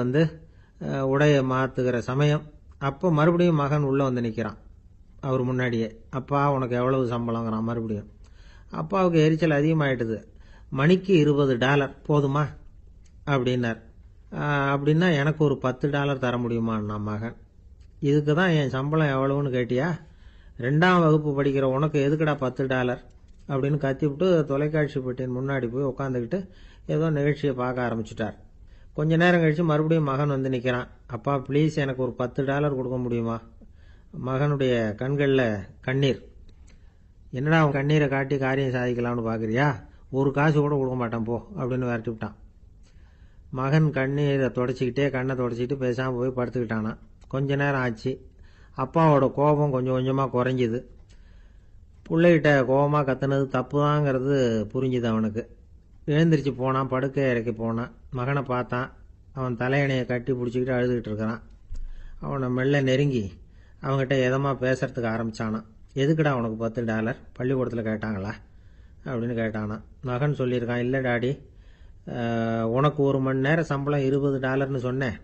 உடையை மாற்றுகிற சமயம் அப்போ மறுபடியும் மகன் உள்ளே நிற்கிறான் அவர் முன்னாடியே. அப்பா உனக்கு எவ்வளவு சம்பளங்கிறான் மறுபடியும். அப்பாவுக்கு எரிச்சல் அதிகமாகிட்டுது. மணிக்கு $20 போதுமா அப்படின்னார். அப்படின்னா எனக்கு ஒரு $10 தர முடியுமான்னா மகன். இதுக்கு தான் என் சம்பளம் எவ்வளவுன்னு கேட்டியா? 2ஆம் வகுப்பு படிக்கிற உனக்கு எதுக்குடா $10 அப்படின்னு கத்திவிட்டு தொலைக்காட்சி பெட்டியின் முன்னாடி போய் உட்காந்துக்கிட்டு ஏதோ நிகழ்ச்சியை பார்க்க ஆரம்பிச்சிட்டார். கொஞ்ச நேரம் கழித்து மறுபடியும் மகன் நிற்கிறான். அப்பா ப்ளீஸ் எனக்கு ஒரு $10 கொடுக்க முடியுமா? மகனுடைய கண்களில் கண்ணீர். என்னடா அவன் கண்ணீரை காட்டி காரியம் சாதிக்கலாம்னு பார்க்குறியா? ஒரு காசு கூட கொடுக்க மாட்டான் போ அப்படின்னு விரட்டி விட்டான். மகன் கண்ணீரை தொடச்சிக்கிட்டே கண்ணை தொடச்சிக்கிட்டு பேசாமல் போய் படுத்துக்கிட்டானா. கொஞ்ச நேரம் ஆச்சு. அப்பாவோட கோபம் கொஞ்சம் கொஞ்சமாக குறைஞ்சிது. பிள்ளைகிட்ட கோபமாக கத்துனது தப்பு தாங்கிறது புரிஞ்சுது அவனுக்கு. எழுந்திரிச்சு போனான், படுக்கை இறக்கி போனான். மகனை பார்த்தான். அவன் தலையணையை கட்டி பிடிச்சிக்கிட்டு அழுதுகிட்டு இருக்கிறான். அவனை மெல்ல நெருங்கி அவங்ககிட்ட எதமாக பேசுறதுக்கு ஆரம்பித்தானான். எதுக்குடா உனக்கு $10 பள்ளிக்கூடத்தில் கேட்டாங்களா அப்படின்னு கேட்டானான். மகன் சொல்லியிருக்கான், இல்லை டாடி, உனக்கு 1 மணி நேரம் சம்பளம் $20ன்னு சொன்னேன்.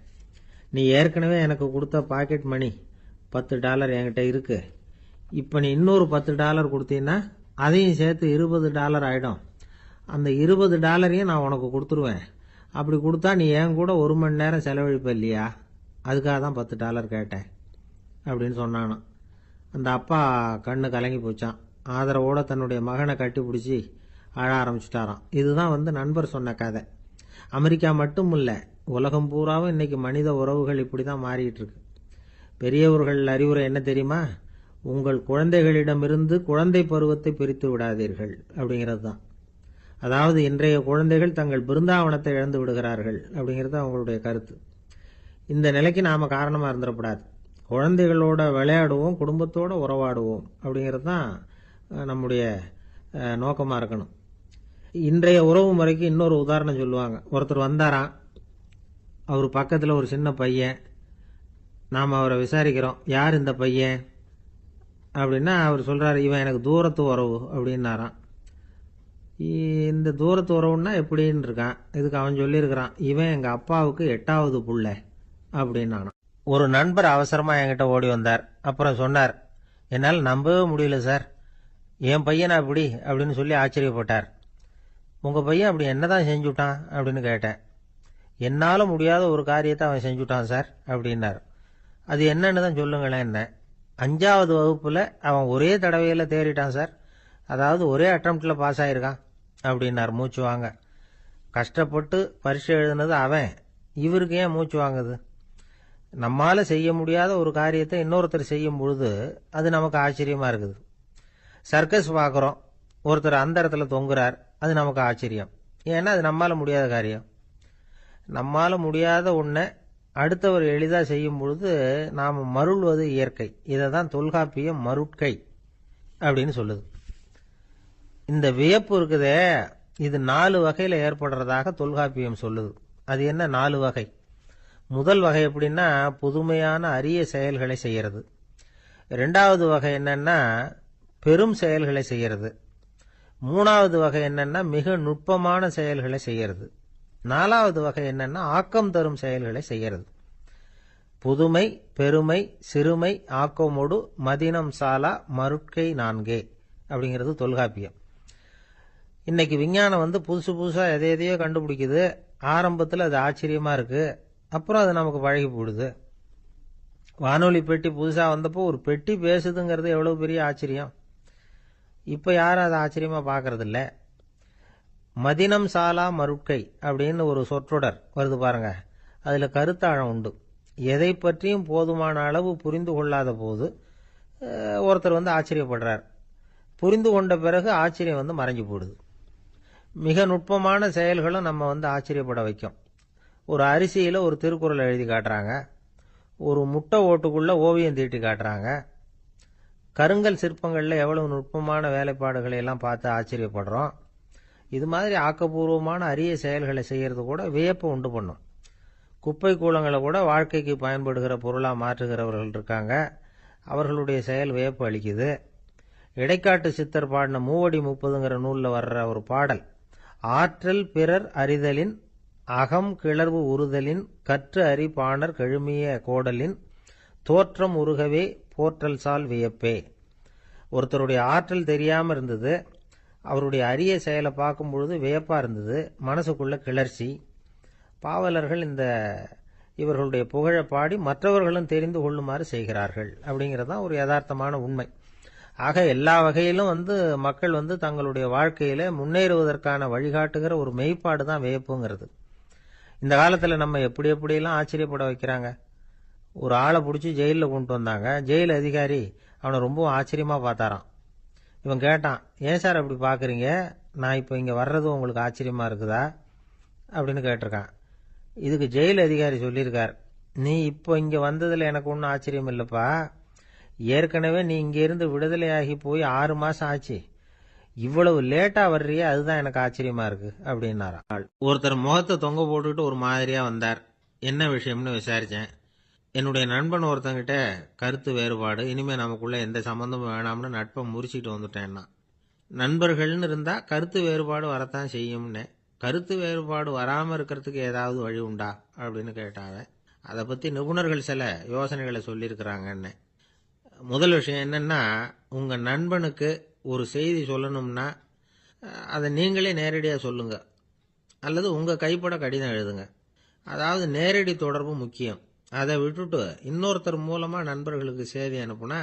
நீ ஏற்கனவே எனக்கு கொடுத்த பாக்கெட் மணி $10 என்கிட்ட இருக்கு. இப்போ நீ இன்னொரு $10 கொடுத்தீங்கன்னா அதையும் சேர்த்து $20 ஆகிடும். அந்த $20 நான் உனக்கு கொடுத்துருவேன். அப்படி கொடுத்தா நீ என் கூட 1 மணி நேரம் செலவழிப்ப இல்லையா? அதுக்காக தான் $10 கேட்டேன் அப்படின்னு சொன்னானான். அந்த அப்பா கண்ணு கலங்கி போச்சான். ஆதரவோடு தன்னுடைய மகனை கட்டி பிடிச்சி அழ ஆரம்பிச்சுட்டாராம். இதுதான் நண்பர் சொன்ன கதை. அமெரிக்கா மட்டும் இல்லை, உலகம் பூராவும் இன்னைக்கு மனித உறவுகள் இப்படி தான் மாறிட்டு இருக்கு. பெரியவர்கள் அறிவுரை என்ன தெரியுமா? உங்கள் குழந்தைகளிடமிருந்து குழந்தை பருவத்தை பிரித்து விடாதீர்கள் அப்படிங்கிறது தான். அதாவது இன்றைய குழந்தைகள் தங்கள் பிருந்தாவனத்தை இழந்து விடுகிறார்கள் அப்படிங்கிறது அவங்களுடைய கருத்து. இந்த நிலைக்கு நாம் காரணமாக இருந்துடக்கூடாது. குழந்தைகளோட விளையாடுவோம், குடும்பத்தோட உறவாடுவோம் அப்படிங்கிறது தான் நம்முடைய நோக்கமாக இருக்கணும். இன்றைய உறவு முறைக்கு இன்னொரு உதாரணம் சொல்லுவாங்க. ஒருத்தர் வந்தாராம், அவர் பக்கத்தில் ஒரு சின்ன பையன். நாம் அவரை விசாரிக்கிறோம், யார் இந்த பையன் அப்படின்னா அவர் சொல்கிறார், இவன் எனக்கு தூரத்து உறவு அப்படின்னாராம். இந்த தூரத்து உறவுன்னா எப்படின்னு இருக்கான். இதுக்கு அவன் சொல்லியிருக்கிறான், இவன் எங்கள் அப்பாவுக்கு 8வது புள்ள அப்படின்னானான். ஒரு நண்பர் அவசரமாக என்கிட்ட ஓடி வந்தார். அப்புறம் சொன்னார், என்னால் நம்பவே முடியல சார், என் பையனா அப்படி அப்படின்னு சொல்லி ஆச்சரியப்பட்டார். உங்கள் பையன் அப்படி என்னதான் செஞ்சுட்டான் அப்படின்னு கேட்டேன். என்னால் முடியாத ஒரு காரியத்தை அவன் செஞ்சுட்டான் சார் அப்படின்னார். அது என்னன்னு தான் சொல்லுங்களேன். என்ன 5வது வகுப்பில் அவன் ஒரே தடவையில் தேறிட்டான் சார், அதாவது ஒரே அட்டம்ப்டில் பாஸ் ஆகிருக்கான் அப்படின்னார் மூச்சு வாங்க. கஷ்டப்பட்டு பரீட்சை எழுதுனது அவன், இவருக்கு ஏன் மூச்சு வாங்குது? நம்மால் செய்ய முடியாத ஒரு காரியத்தை இன்னொருத்தர் செய்யும் பொழுது அது நமக்கு ஆச்சரியமாக இருக்குது. சர்க்கஸ் பார்க்குறோம், ஒருத்தர் அந்த இடத்துல தொங்குறார், அது நமக்கு ஆச்சரியம். ஏன்னா அது நம்மால் முடியாத காரியம். நம்மால் முடியாத ஒன்றை அடுத்தவர் எளிதாக செய்யும் பொழுது நாம் மருள்வது இயற்கை. இதை தான் தொல்காப்பியம் மருட்கை அப்படின்னு சொல்லுது. இந்த வியப்பு இருக்குதே, இது 4 வகையில் ஏற்படுறதாக தொல்காப்பியம் சொல்லுது. அது என்ன 4 வகை? முதல் வகை எப்படின்னா, புதுமையான அரிய செயல்களை செய்யறது. 2வது வகை என்னன்னா, பெரும் செயல்களை செய்யறது. 3வது வகை என்னன்னா, மிக நுட்பமான செயல்களை செய்யறது. 4வது வகை என்னன்னா, ஆக்கம் தரும் செயல்களை செய்யறது. புதுமை, பெருமை, சிறுமை, ஆக்கமோடு மதினம் சாலா மருட்கை 4 அப்படிங்கிறது தொல்காப்பியம். இன்னைக்கு விஞ்ஞானம் புதுசு புதுசாக எதையோ கண்டுபிடிக்குது. ஆரம்பத்தில் அது ஆச்சரியமாக இருக்குது, அப்புறம் அது நமக்கு பழகி போடுது. வானொலி பெட்டி புதுசாக வந்தப்போ ஒரு பெட்டி பேசுதுங்கிறது எவ்வளோ பெரிய ஆச்சரியம். இப்போ யாரும் அதை ஆச்சரியமாக பார்க்கறதில்ல. மதினம் சாலா மருட்கை அப்படின்னு ஒரு சொற்றொடர் வருது பாருங்க, அதில் கருத்தாழம் உண்டு. எதை பற்றியும் போதுமான அளவு புரிந்து கொள்ளாத போது ஒருத்தர் ஆச்சரியப்படுறார். புரிந்து கொண்ட பிறகு ஆச்சரியம் மறைஞ்சு போடுது. மிக நுட்பமான செயல்களும் நம்ம ஆச்சரியப்பட வைக்கும். ஒரு அரிசியில் ஒரு திருக்குறள் எழுதி காட்டுறாங்க, ஒரு முட்டை ஓட்டுக்குள்ள ஓவியம் தீட்டி காட்டுறாங்க. கருங்கல் சிற்பங்களில் எவ்வளவு நுட்பமான வேலைப்பாடுகளை எல்லாம் பார்த்து ஆச்சரியப்படுறோம். இது மாதிரி ஆக்கப்பூர்வமான அரிய செயல்களை செய்யறது கூட வியப்பை உண்டு பண்ணும். குப்பை கூலங்களை கூட வாழ்க்கைக்கு பயன்படுகிற பொருளாக மாற்றுகிறவர்கள் இருக்காங்க, அவர்களுடைய செயல் வியப்பு அளிக்குது. இடைக்காட்டு சித்தர் பாடின 30 நூலில் வர்ற ஒரு பாடல், ஆற்றல் பிறர் அறிதலின் அகம் கிளர்வு உறுதலின் கற்று அறி பாணர் கெழுமிய கோடலின் தோற்றம் உருகவே போற்றல் சால் வியப்பே. ஒருத்தருடைய ஆற்றல் தெரியாமல் இருந்தது, அவருடைய அரிய செயலை பார்க்கும் பொழுது வியப்பாக இருந்தது, மனசுக்குள்ள கிளர்ச்சி. பாவலர்கள் இவர்களுடைய புகழை பாடி மற்றவர்களும் தெரிந்து கொள்ளுமாறு செய்கிறார்கள் அப்படிங்கிறதான் ஒரு யதார்த்தமான உண்மை. ஆக எல்லா வகையிலும் மக்கள் தங்களுடைய வாழ்க்கையில முன்னேறுவதற்கான வழிகாட்டுகிற ஒரு மெய்ப்பாடு தான் வியப்புங்கிறது. இந்த காலத்தில் நம்ம எப்படியெல்லாம் ஆச்சரியப்பட வைக்கிறாங்க. ஒரு ஆளை பிடிச்சி ஜெயிலில் கொண்டு வந்தாங்க. ஜெயில் அதிகாரி அவனை ரொம்ப ஆச்சரியமாக பார்த்தாராம். இவன் கேட்டான், ஏன் சார் அப்படி பார்க்குறீங்க, நான் இப்போ இங்கே வர்றது உங்களுக்கு ஆச்சரியமாக இருக்குதா அப்படின்னு கேட்டிருக்கான். இதுக்கு ஜெயில் அதிகாரி சொல்லியிருக்கார், நீ இப்போ இங்கே வந்ததில் எனக்கு ஒன்றும் ஆச்சரியம் இல்லைப்பா, ஏற்கனவே நீ இங்கேருந்து விடுதலையாகி போய் 6 மாதம் ஆச்சு, இவ்வளவு லேட்டா வர்றியே அதுதான் எனக்கு ஆச்சரியமா இருக்கு அப்படின்னாராம். ஒருத்தர் முகத்தை தொங்க போட்டுக்கிட்டு ஒரு மாதிரியா வந்தார். என்ன விஷயம்னு விசாரிச்சேன். என்னுடைய நண்பன் ஒருத்தங்கிட்ட கருத்து வேறுபாடு, இனிமே நமக்குள்ள எந்த சம்பந்தமும் வேணாம்னு நட்பை முறிச்சிட்டு வந்துட்டேன்னா. நண்பர்கள்னு இருந்தா கருத்து வேறுபாடு வரத்தான் செய்யும்னு. கருத்து வேறுபாடு வராமல் இருக்கிறதுக்கு ஏதாவது வழி உண்டா அப்படின்னு கேட்டாங்க. அதை பற்றி நிபுணர்கள் சில யோசனைகளை சொல்லியிருக்கிறாங்கன்னு. முதல் விஷயம் என்னன்னா, உங்கள் நண்பனுக்கு ஒரு செய்தி சொல்லணும்னா அதை நீங்களே நேரடியாக சொல்லுங்க, அல்லது உங்கள் கைப்பட கடிதம் எழுதுங்க. அதாவது நேரடி தொடர்பு முக்கியம். அதை விட்டுட்டு இன்னொருத்தர் மூலமாக நண்பர்களுக்கு செய்தி அனுப்புனா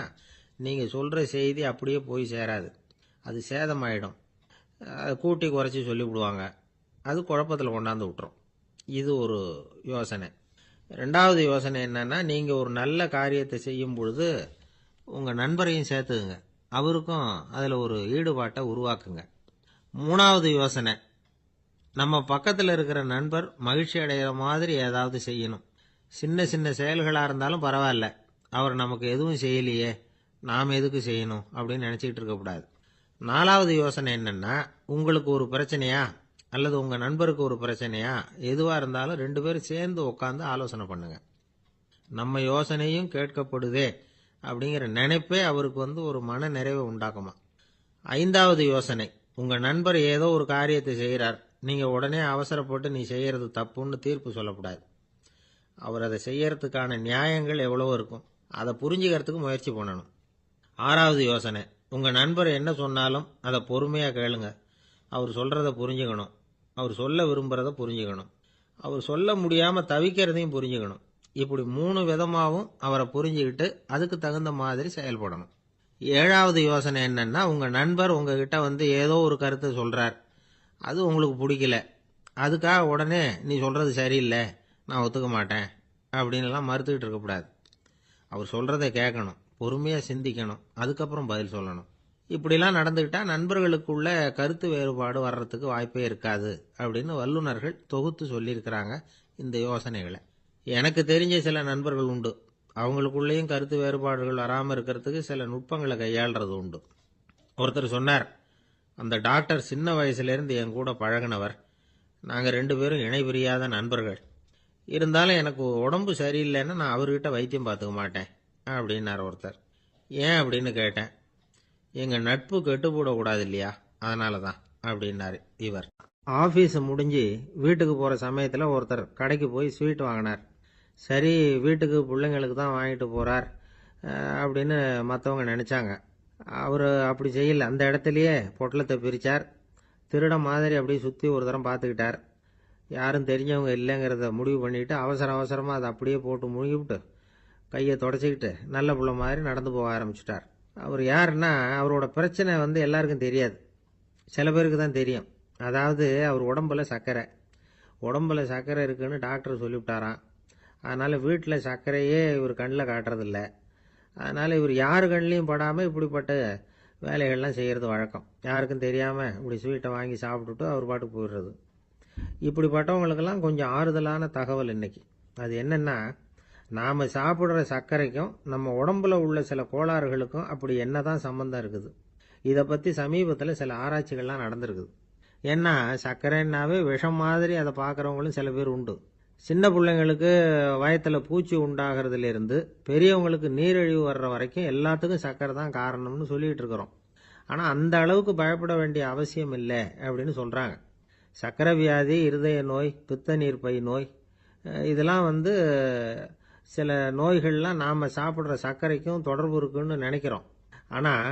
நீங்கள் சொல்கிற செய்தி அப்படியே போய் சேராது, அது சேதமாயிடும். அதை கூட்டி குறைச்சி சொல்லிவிடுவாங்க, அது குழப்பத்தில் கொண்டாந்து விட்டுரும். இது ஒரு யோசனை. 2வது யோசனை என்னன்னா, நீங்கள் ஒரு நல்ல காரியத்தை செய்யும் பொழுது உங்கள் நண்பரையும் சேர்த்துக்குங்க, அவருக்கும் அதில் ஒரு ஈடுபாட்டை உருவாக்குங்க. 3வது யோசனை, நம்ம பக்கத்தில் இருக்கிற நண்பர் மகிழ்ச்சி அடைகிற மாதிரி ஏதாவது செய்யணும். சின்ன சின்ன செயல்களாக இருந்தாலும் பரவாயில்ல, அவர் நமக்கு எதுவும் செய்யலையே, நாம் எதுக்கு செய்யணும் அப்படின்னு நினச்சிக்கிட்டு இருக்கக்கூடாது. 4வது யோசனை என்னன்னா, உங்களுக்கு ஒரு பிரச்சனையா அல்லது உங்கள் நண்பருக்கு ஒரு பிரச்சனையா, எதுவாக இருந்தாலும் 2 பேரும் சேர்ந்து உட்காந்து ஆலோசனை பண்ணுங்க. நம்ம யோசனையும் கேட்கப்படுதே அப்படிங்கிற நினைப்பே அவருக்கு ஒரு மன நிறைவை உண்டாக்குமா. 5வது யோசனை, உங்கள் நண்பர் ஏதோ ஒரு காரியத்தை செய்கிறார், நீங்கள் உடனே அவசரப்பட்டு நீ செய்கிறது தப்புன்னு தீர்ப்பு சொல்லக்கூடாது. அவர் அதை செய்யறதுக்கான நியாயங்கள் எவ்வளவோ இருக்கும், அதை புரிஞ்சுக்கிறதுக்கு முயற்சி பண்ணணும். 6வது யோசனை, உங்கள் நண்பர் என்ன சொன்னாலும் அதை பொறுமையாக கேளுங்க. அவர் சொல்கிறத புரிஞ்சுக்கணும், அவர் சொல்ல விரும்புகிறத புரிஞ்சுக்கணும், அவர் சொல்ல முடியாமல் தவிக்கிறதையும் புரிஞ்சுக்கணும். இப்படி 3 விதமாகவும் அவரை புரிஞ்சுக்கிட்டு அதுக்கு தகுந்த மாதிரி செயல்படணும். 7வது யோசனை என்னன்னா, உங்கள் நண்பர் உங்ககிட்ட ஏதோ ஒரு கருத்தை சொல்கிறார், அது உங்களுக்கு பிடிக்கல, அதுக்காக உடனே நீ சொல்கிறது சரியில்லை, நான் ஒத்துக்க மாட்டேன் அப்படின்லாம் மறுத்துக்கிட்டு இருக்கக்கூடாது. அவர் சொல்கிறத கேட்கணும், பொறுமையாக சிந்திக்கணும், அதுக்கப்புறம் பதில் சொல்லணும். இப்படிலாம் நடந்துக்கிட்டால் நண்பர்களுக்குள்ள கருத்து வேறுபாடு வர்றதுக்கு வாய்ப்பே இருக்காது அப்படின்னு வல்லுநர்கள் தொகுத்து சொல்லியிருக்கிறாங்க இந்த யோசனைகளை. எனக்கு தெரிஞ்ச சில நண்பர்கள் உண்டு, அவங்களுக்குள்ளேயும் கருத்து வேறுபாடுகள் வராமல் இருக்கிறதுக்கு சில நுட்பங்களை கையாளுறது உண்டு. ஒருத்தர் சொன்னார், அந்த டாக்டர் சின்ன வயசுலேருந்து என் கூட பழகினவர், நாங்கள் 2 பேரும் இணை பிரியாத நண்பர்கள், இருந்தாலும் எனக்கு உடம்பு சரியில்லைன்னா நான் அவர்கிட்ட வைத்தியம் பார்த்துக்க மாட்டேன் அப்படின்னார் ஒருத்தர். ஏன் அப்படின்னு கேட்டேன். எங்கள் நட்பு கெட்டுப்போடக்கூடாது இல்லையா, அதனால தான் அப்படின்னாரு இவர். ஆஃபீஸ் முடிஞ்சு வீட்டுக்கு போகிற சமயத்தில் ஒருத்தர் கடைக்கு போய் ஸ்வீட் வாங்கினார். சரி, வீட்டுக்கு பிள்ளைங்களுக்கு தான் வாங்கிட்டு போகிறார் அப்படின்னு மற்றவங்க நினச்சாங்க. அவர் அப்படி செய்யல. அந்த இடத்துலையே பொட்டலத்தை பிரித்தார். திருட மாதிரி அப்படியே சுற்றி ஒரு தரம் பார்த்துக்கிட்டார். யாரும் தெரிஞ்சவங்க இல்லைங்கிறத முடிவு பண்ணிவிட்டு அவசரமாக அதை அப்படியே போட்டு முழுங்கிவிட்டு கையை தொடச்சிக்கிட்டு நல்ல பிள்ளை மாதிரி நடந்து போக ஆரம்பிச்சிட்டார். அவர் யாருன்னா, அவரோட பிரச்சனை எல்லாருக்கும் தெரியாது, சில பேருக்கு தான் தெரியும். அதாவது அவர் உடம்புல சர்க்கரை இருக்குன்னு டாக்டர் சொல்லிவிட்டாராம். அதனால் வீட்டில் சர்க்கரையே இவர் கண்ணில் காட்டுறதில்ல. அதனால் இவர் யார் கண்ணிலையும் படாமல் இப்படிப்பட்ட வேலைகள்லாம் செய்கிறது வழக்கம். யாருக்கும் தெரியாமல் இப்படி ஸ்வீட்டை வாங்கி சாப்பிட்டுட்டு அவர் பாட்டுக்கு போயிடுறது. இப்படிப்பட்டவங்களுக்கெல்லாம் கொஞ்சம் ஆறுதலான தகவல் இன்னைக்கு. அது என்னென்னா, நாம் சாப்பிட்ற சர்க்கரைக்கும் நம்ம உடம்புல உள்ள சில கோளாறுகளுக்கும் அப்படி என்ன தான் சம்மந்தம் இருக்குது. இதை பற்றி சமீபத்தில் சில ஆராய்ச்சிகள்லாம் நடந்திருக்குது. ஏன்னா சர்க்கரைன்னாவே விஷம் மாதிரி அதை பார்க்குறவங்களும் சில பேர் உண்டு. சின்ன பிள்ளைங்களுக்கு வயத்தில் பூச்சி உண்டாகிறதுலேருந்து பெரியவங்களுக்கு நீரிழிவு வர்ற வரைக்கும் எல்லாத்துக்கும் சர்க்கரை தான் காரணம்னு சொல்லிகிட்டு இருக்கிறோம். ஆனால் அந்த அளவுக்கு பயப்பட வேண்டிய அவசியம் இல்லை அப்படின்னு சொல்கிறாங்க. சர்க்கரை வியாதி, இருதய நோய், பித்த நீர்ப்பை நோய், இதெல்லாம் சில நோய்கள்லாம் நாம் சாப்பிட்ற சர்க்கரைக்கும் தொடர்பு இருக்குன்னு நினைக்கிறோம். ஆனால்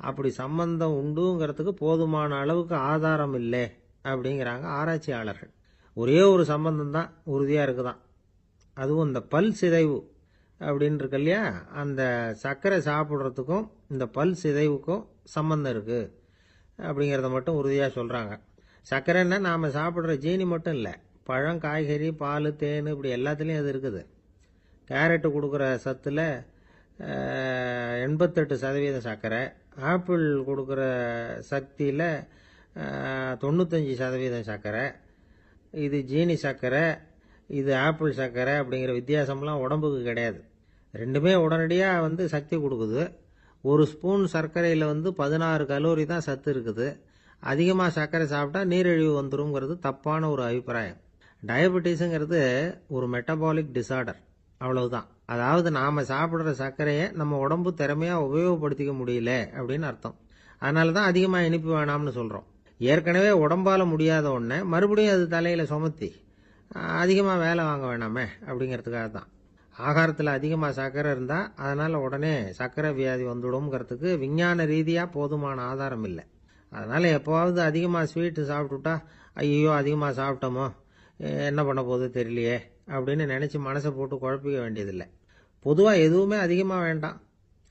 அப்படி சம்பந்தம் உண்டுங்கிறதுக்கு போதுமான அளவுக்கு ஆதாரம் இல்லை அப்படிங்கிறாங்க ஆராய்ச்சியாளர்கள். ஒரே ஒரு சம்பந்தம் தான் உறுதியாக இருக்குதான். அதுவும் இந்த பல் சிதைவு அப்படின்னு இருக்கு இல்லையா, அந்த சர்க்கரை சாப்பிட்றதுக்கும் இந்த பல் சிதைவுக்கும் சம்பந்தம் இருக்குது அப்படிங்கிறத மட்டும் உறுதியாக சொல்கிறாங்க. சர்க்கரைன்னா நாம் சாப்பிட்ற ஜீனி மட்டும் இல்லை, பழம், காய்கறி, பால், தேன், இப்படி எல்லாத்துலேயும் அது இருக்குது. கேரட்டு கொடுக்குற சத்தில் 88% சர்க்கரை, ஆப்பிள் கொடுக்குற சக்தியில் 95% சர்க்கரை. இது ஜீனி சர்க்கரை, இது ஆப்பிள் சர்க்கரை அப்படிங்கிற வித்தியாசம்லாம் உடம்புக்கு கிடையாது. ரெண்டுமே உடனடியாக சக்தி கொடுக்குது. ஒரு ஸ்பூன் சர்க்கரையில் 16 கலோரி தான் சத்து இருக்குது. அதிகமாக சர்க்கரை சாப்பிட்டா நீரிழிவு வந்துருங்கிறது தப்பான ஒரு அபிப்பிராயம். டயபெட்டிஸுங்கிறது ஒரு மெட்டபாலிக் டிசார்டர், அவ்வளவுதான். அதாவது நாம் சாப்பிட்ற சர்க்கரையை நம்ம உடம்பு திறமையாக உபயோகப்படுத்திக்க முடியல அப்படின்னு அர்த்தம். அதனால தான் அதிகமாக இனிப்பு வேணாம்னு சொல்கிறோம். ஏற்கனவே உடம்பால் முடியாத ஒன்றை மறுபடியும் அது தலையில் சுமத்தி அதிகமாக வேலை வாங்க வேணாமே அப்படிங்கிறதுக்காக தான். ஆகாரத்தில் அதிகமாக சர்க்கரை இருந்தால் அதனால் உடனே சர்க்கரை வியாதி வந்துடும்ங்கிறதுக்கு விஞ்ஞான ரீதியாக போதுமான ஆதாரம் இல்லை. அதனால் எப்போவாவது அதிகமாக ஸ்வீட்டு சாப்பிட்டுட்டா ஐயோ அதிகமாக சாப்பிட்டோமோ, என்ன பண்ண போகுது தெரியலையே அப்படின்னு நினச்சி மனசை போட்டு குழப்பிக்க வேண்டியதில்லை. பொதுவாக எதுவுமே அதிகமாக வேண்டாம்,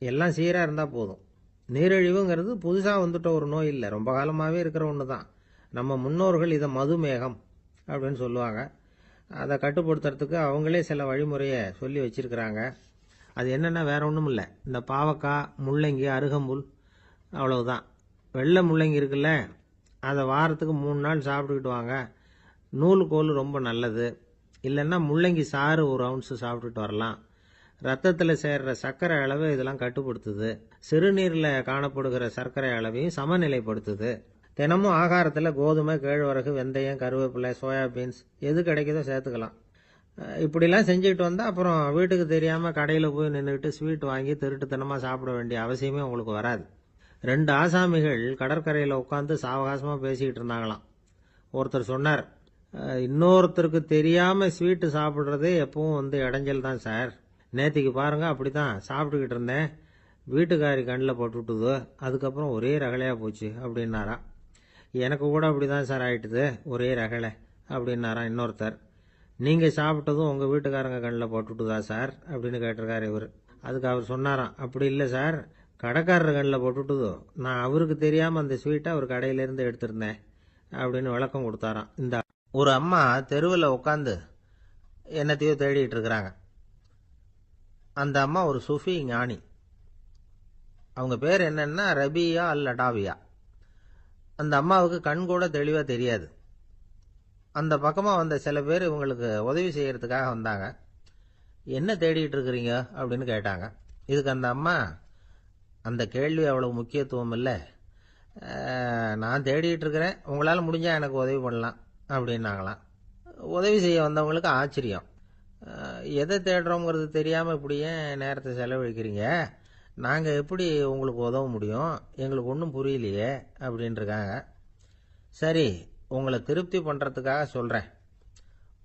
எல்லாம் சீராக இருந்தால் போதும். நீரிழிவுங்கிறது புதுசாக வந்துட்ட ஒரு நோய் இல்லை, ரொம்ப காலமாகவே இருக்கிற ஒன்று தான். நம்ம முன்னோர்கள் இதை மதுமேகம் அப்படின்னு சொல்லுவாங்க. அதை கட்டுப்படுத்துறதுக்கு அவங்களே சில வழிமுறையை சொல்லி வச்சிருக்கிறாங்க. அது என்னென்னா வேற ஒன்றும் இல்லை, இந்த பாவக்காய், முள்ளங்கி, அருகம்புல், அவ்வளவுதான். வெள்ளை முள்ளங்கி இருக்குல்ல, அதை வாரத்துக்கு 3 நாள் சாப்பிட்டுக்கிட்டு வாங்க. நூலுக்கோல் ரொம்ப நல்லது. இல்லைன்னா முள்ளங்கி சாறு 1 ounce சாப்பிட்டுட்டு வரலாம். ரத்தத்தில் சேர்ற சர்க்கரை அளவு இதெல்லாம் கட்டுப்படுத்துது. சிறுநீரில் காணப்படுகிற சர்க்கரை அளவையும் சமநிலைப்படுத்துது. தினமும் ஆகாரத்தில் கோதுமை, கேழ்வரகு, வெந்தயம், கருவேப்பிலை, சோயாபீன்ஸ் எது கிடைக்குதோ சேர்த்துக்கலாம். இப்படிலாம் செஞ்சுக்கிட்டு வந்தால் அப்புறம் வீட்டுக்கு தெரியாமல் கடையில் போய் நின்றுட்டு ஸ்வீட் வாங்கி திருட்டுத்தனமாக சாப்பிட வேண்டிய அவசியமே உங்களுக்கு வராது. 2 ஆசாமிகள் கடற்கரையில் உட்காந்து சாவகாசமாக பேசிக்கிட்டு இருந்தாங்களாம். ஒருத்தர் சொன்னார், இன்னொருத்தருக்கு தெரியாமல் ஸ்வீட்டு சாப்பிட்றதே எப்பவும் இடைஞ்சல் தான் சார். நேற்றுக்கு பாருங்கள் அப்படி தான் சாப்பிட்டுக்கிட்டு இருந்தேன், வீட்டுக்காரி கண்ணில் போட்டுவிட்டுது, அதுக்கப்புறம் ஒரே ரகலையாக போச்சு அப்படின்னாராம். எனக்கு கூட அப்படி தான் சார் ஆகிட்டுது, ஒரே ரகலை அப்படின்னாராம் இன்னொருத்தர். நீங்கள் சாப்பிட்டதும் உங்கள் வீட்டுக்காரங்க கண்ணில் போட்டுவிட்டுதா சார் அப்படின்னு கேட்டிருக்காரு இவர். அதுக்கு அவர் சொன்னாராம், அப்படி இல்லை சார், கடைக்காரர் கண்ணில் போட்டுவிட்டுதோ, நான் அவருக்கு தெரியாமல் அந்த ஸ்வீட்டை அவர் கடையிலேருந்து எடுத்திருந்தேன் அப்படின்னு விளக்கம் கொடுத்தாராம். இந்த ஒரு அம்மா தெருவில் உட்காந்து என்னத்தையோ தேடிட்டு இருக்கிறாங்க. அந்த அம்மா ஒரு சூஃபி ஞானி. அவங்க பேர் என்னன்னா ரபியா அல் அடாவியா. அந்த அம்மாவுக்கு கண் கூட தெளிவாக தெரியாது. அந்த பக்கமாக வந்த சில பேர் இவங்களுக்கு உதவி செய்யறதுக்காக வந்தாங்க. என்ன தேடிட்டு இருக்கிறீங்க அப்படின்னு கேட்டாங்க. இதுக்கு அந்த அம்மா, அந்த கேள்வி அவ்வளவு முக்கியத்துவம் இல்லை, நான் தேடிட்டு இருக்கிறேன், உங்களால் முடிஞ்சால் எனக்கு உதவி பண்ணலாம் அப்படின்னாங்களாம். உதவி செய்ய வந்தவங்களுக்கு ஆச்சரியம். எதை தேடுறோங்கிறது தெரியாமல் இப்படி ஏன் நேரத்தை செலவழிக்கிறீங்க, நாங்கள் எப்படி உங்களுக்கு உதவ முடியும், எங்களுக்கு ஒன்றும் புரியலையே அப்படின்ட்டுருக்காங்க. சரி, உங்களை திருப்தி பண்ணுறதுக்காக சொல்கிறேன்,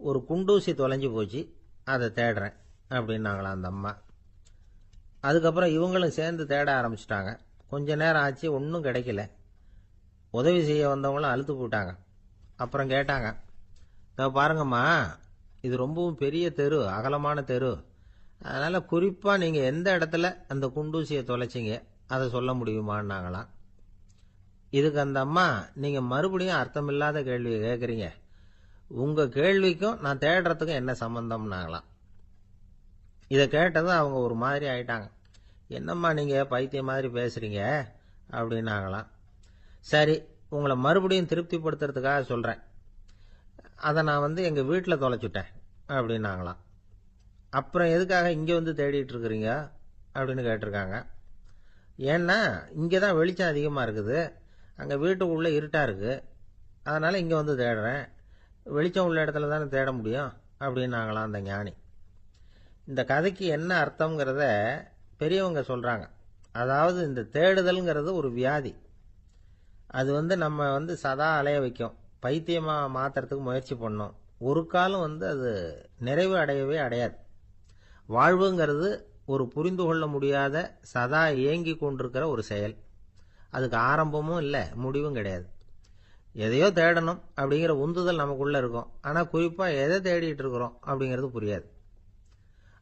ஒரு குண்டூசி தொலைஞ்சு போச்சு, அதை தேடுறேன் அப்படின்னாங்களாம் அந்த அம்மா. அதுக்கப்புறம் இவங்களும் சேர்ந்து தேட ஆரம்பிச்சிட்டாங்க. கொஞ்ச நேரம் ஆச்சு, ஒன்றும் கிடைக்கல. உதவி செய்ய வந்தவங்களும் அழுத்து போட்டாங்க. அப்புறம் கேட்டாங்க, பாருங்கம்மா, இது ரொம்பவும் பெரிய தெரு, அகலமான தெரு, அதனால் குறிப்பாக நீங்கள் எந்த இடத்துல அந்த குண்டூசியை தொலைச்சிங்க அதை சொல்ல முடியுமான்னாங்களாம். இதுக்கு அந்த அம்மா, நீங்கள் மறுபடியும் அர்த்தமில்லாத கேள்வியை கேட்குறீங்க, உங்கள் கேள்விக்கும் நான் தேடுறதுக்கும் என்ன சம்பந்தம்னாங்களாம். இதை கேட்டதும் அவங்க ஒரு மாதிரி ஆயிட்டாங்க. என்னம்மா நீங்கள் பைத்தியம் மாதிரி பேசுகிறீங்க அப்படின்னாங்களாம். சரி, உங்களை மறுபடியும் திருப்திப்படுத்துறதுக்காக சொல்கிறேன், அதை நான் எங்கள் வீட்டில் தொலைச்சுட்டேன் அப்படின்னாங்களாம். அப்புறம் எதுக்காக இங்கே தேடிட்டு இருக்கிறீங்க அப்படின்னு கேட்டிருக்காங்க. ஏன்னா இங்கே தான் வெளிச்சம் அதிகமாக இருக்குது, அங்கே வீட்டுக்குள்ளே இருட்டாக இருக்குது, அதனால் இங்கே தேடுறேன், வெளிச்சம் உள்ள இடத்துல தானே தேட முடியும் அப்படின்னாங்களாம் அந்த ஞானி. இந்த கதைக்கு என்ன அர்த்தங்கிறத பெரியவங்க சொல்கிறாங்க. அதாவது இந்த தேடுதல்ங்கிறது ஒரு வியாதி. அது நம்ம சதா அலைய வைக்கும், பைத்தியமாக மாற்றுறதுக்கு முயற்சி பண்ணோம். ஒரு காலம் அது நிறைவு அடையவே அடையாது. வாழ்வுங்கிறது ஒரு புரிந்து கொள்ள முடியாத சதா இயங்கி கொண்டிருக்கிற ஒரு செயல். அதுக்கு ஆரம்பமும் இல்லை, முடிவும் கிடையாது. எதையோ தேடணும் அப்படிங்கிற உந்துதல் நமக்குள்ளே இருக்கும், ஆனால் குறிப்பாக எதை தேடிட்டு இருக்கிறோம் அப்படிங்கிறது புரியாது.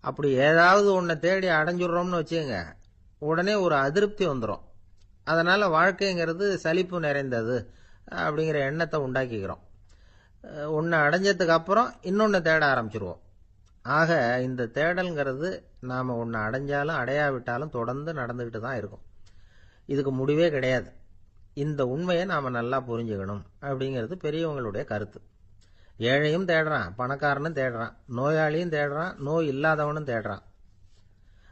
அப்படி ஏதாவது ஒன்றை தேடி அடைஞ்சிடுறோம்னு வச்சுக்கோங்க, உடனே ஒரு அதிருப்தி வந்துடும். அதனால் வாழ்க்கைங்கிறது சலிப்பு நிறைந்தது அப்படிங்கிற எண்ணத்தை உண்டாக்கிக்கிறோம். ஒன்று அடைஞ்சதுக்கு அப்புறம் இன்னொன்று தேட ஆரம்பிச்சிருவோம். ஆக இந்த தேடல்ங்கிறது நாம் ஒன்று அடைஞ்சாலும் அடையாவிட்டாலும் தொடர்ந்து நடந்துக்கிட்டு தான் இருக்கும். இதுக்கு முடிவே கிடையாது. இந்த உண்மையை நாம் நல்லா புரிஞ்சுக்கணும் அப்படிங்கிறது பெரியவங்களுடைய கருத்து. ஏழையும் தேடுறான், பணக்காரனும் தேடுறான், நோயாளியும் தேடுறான், நோய் இல்லாதவனும் தேடுறான்,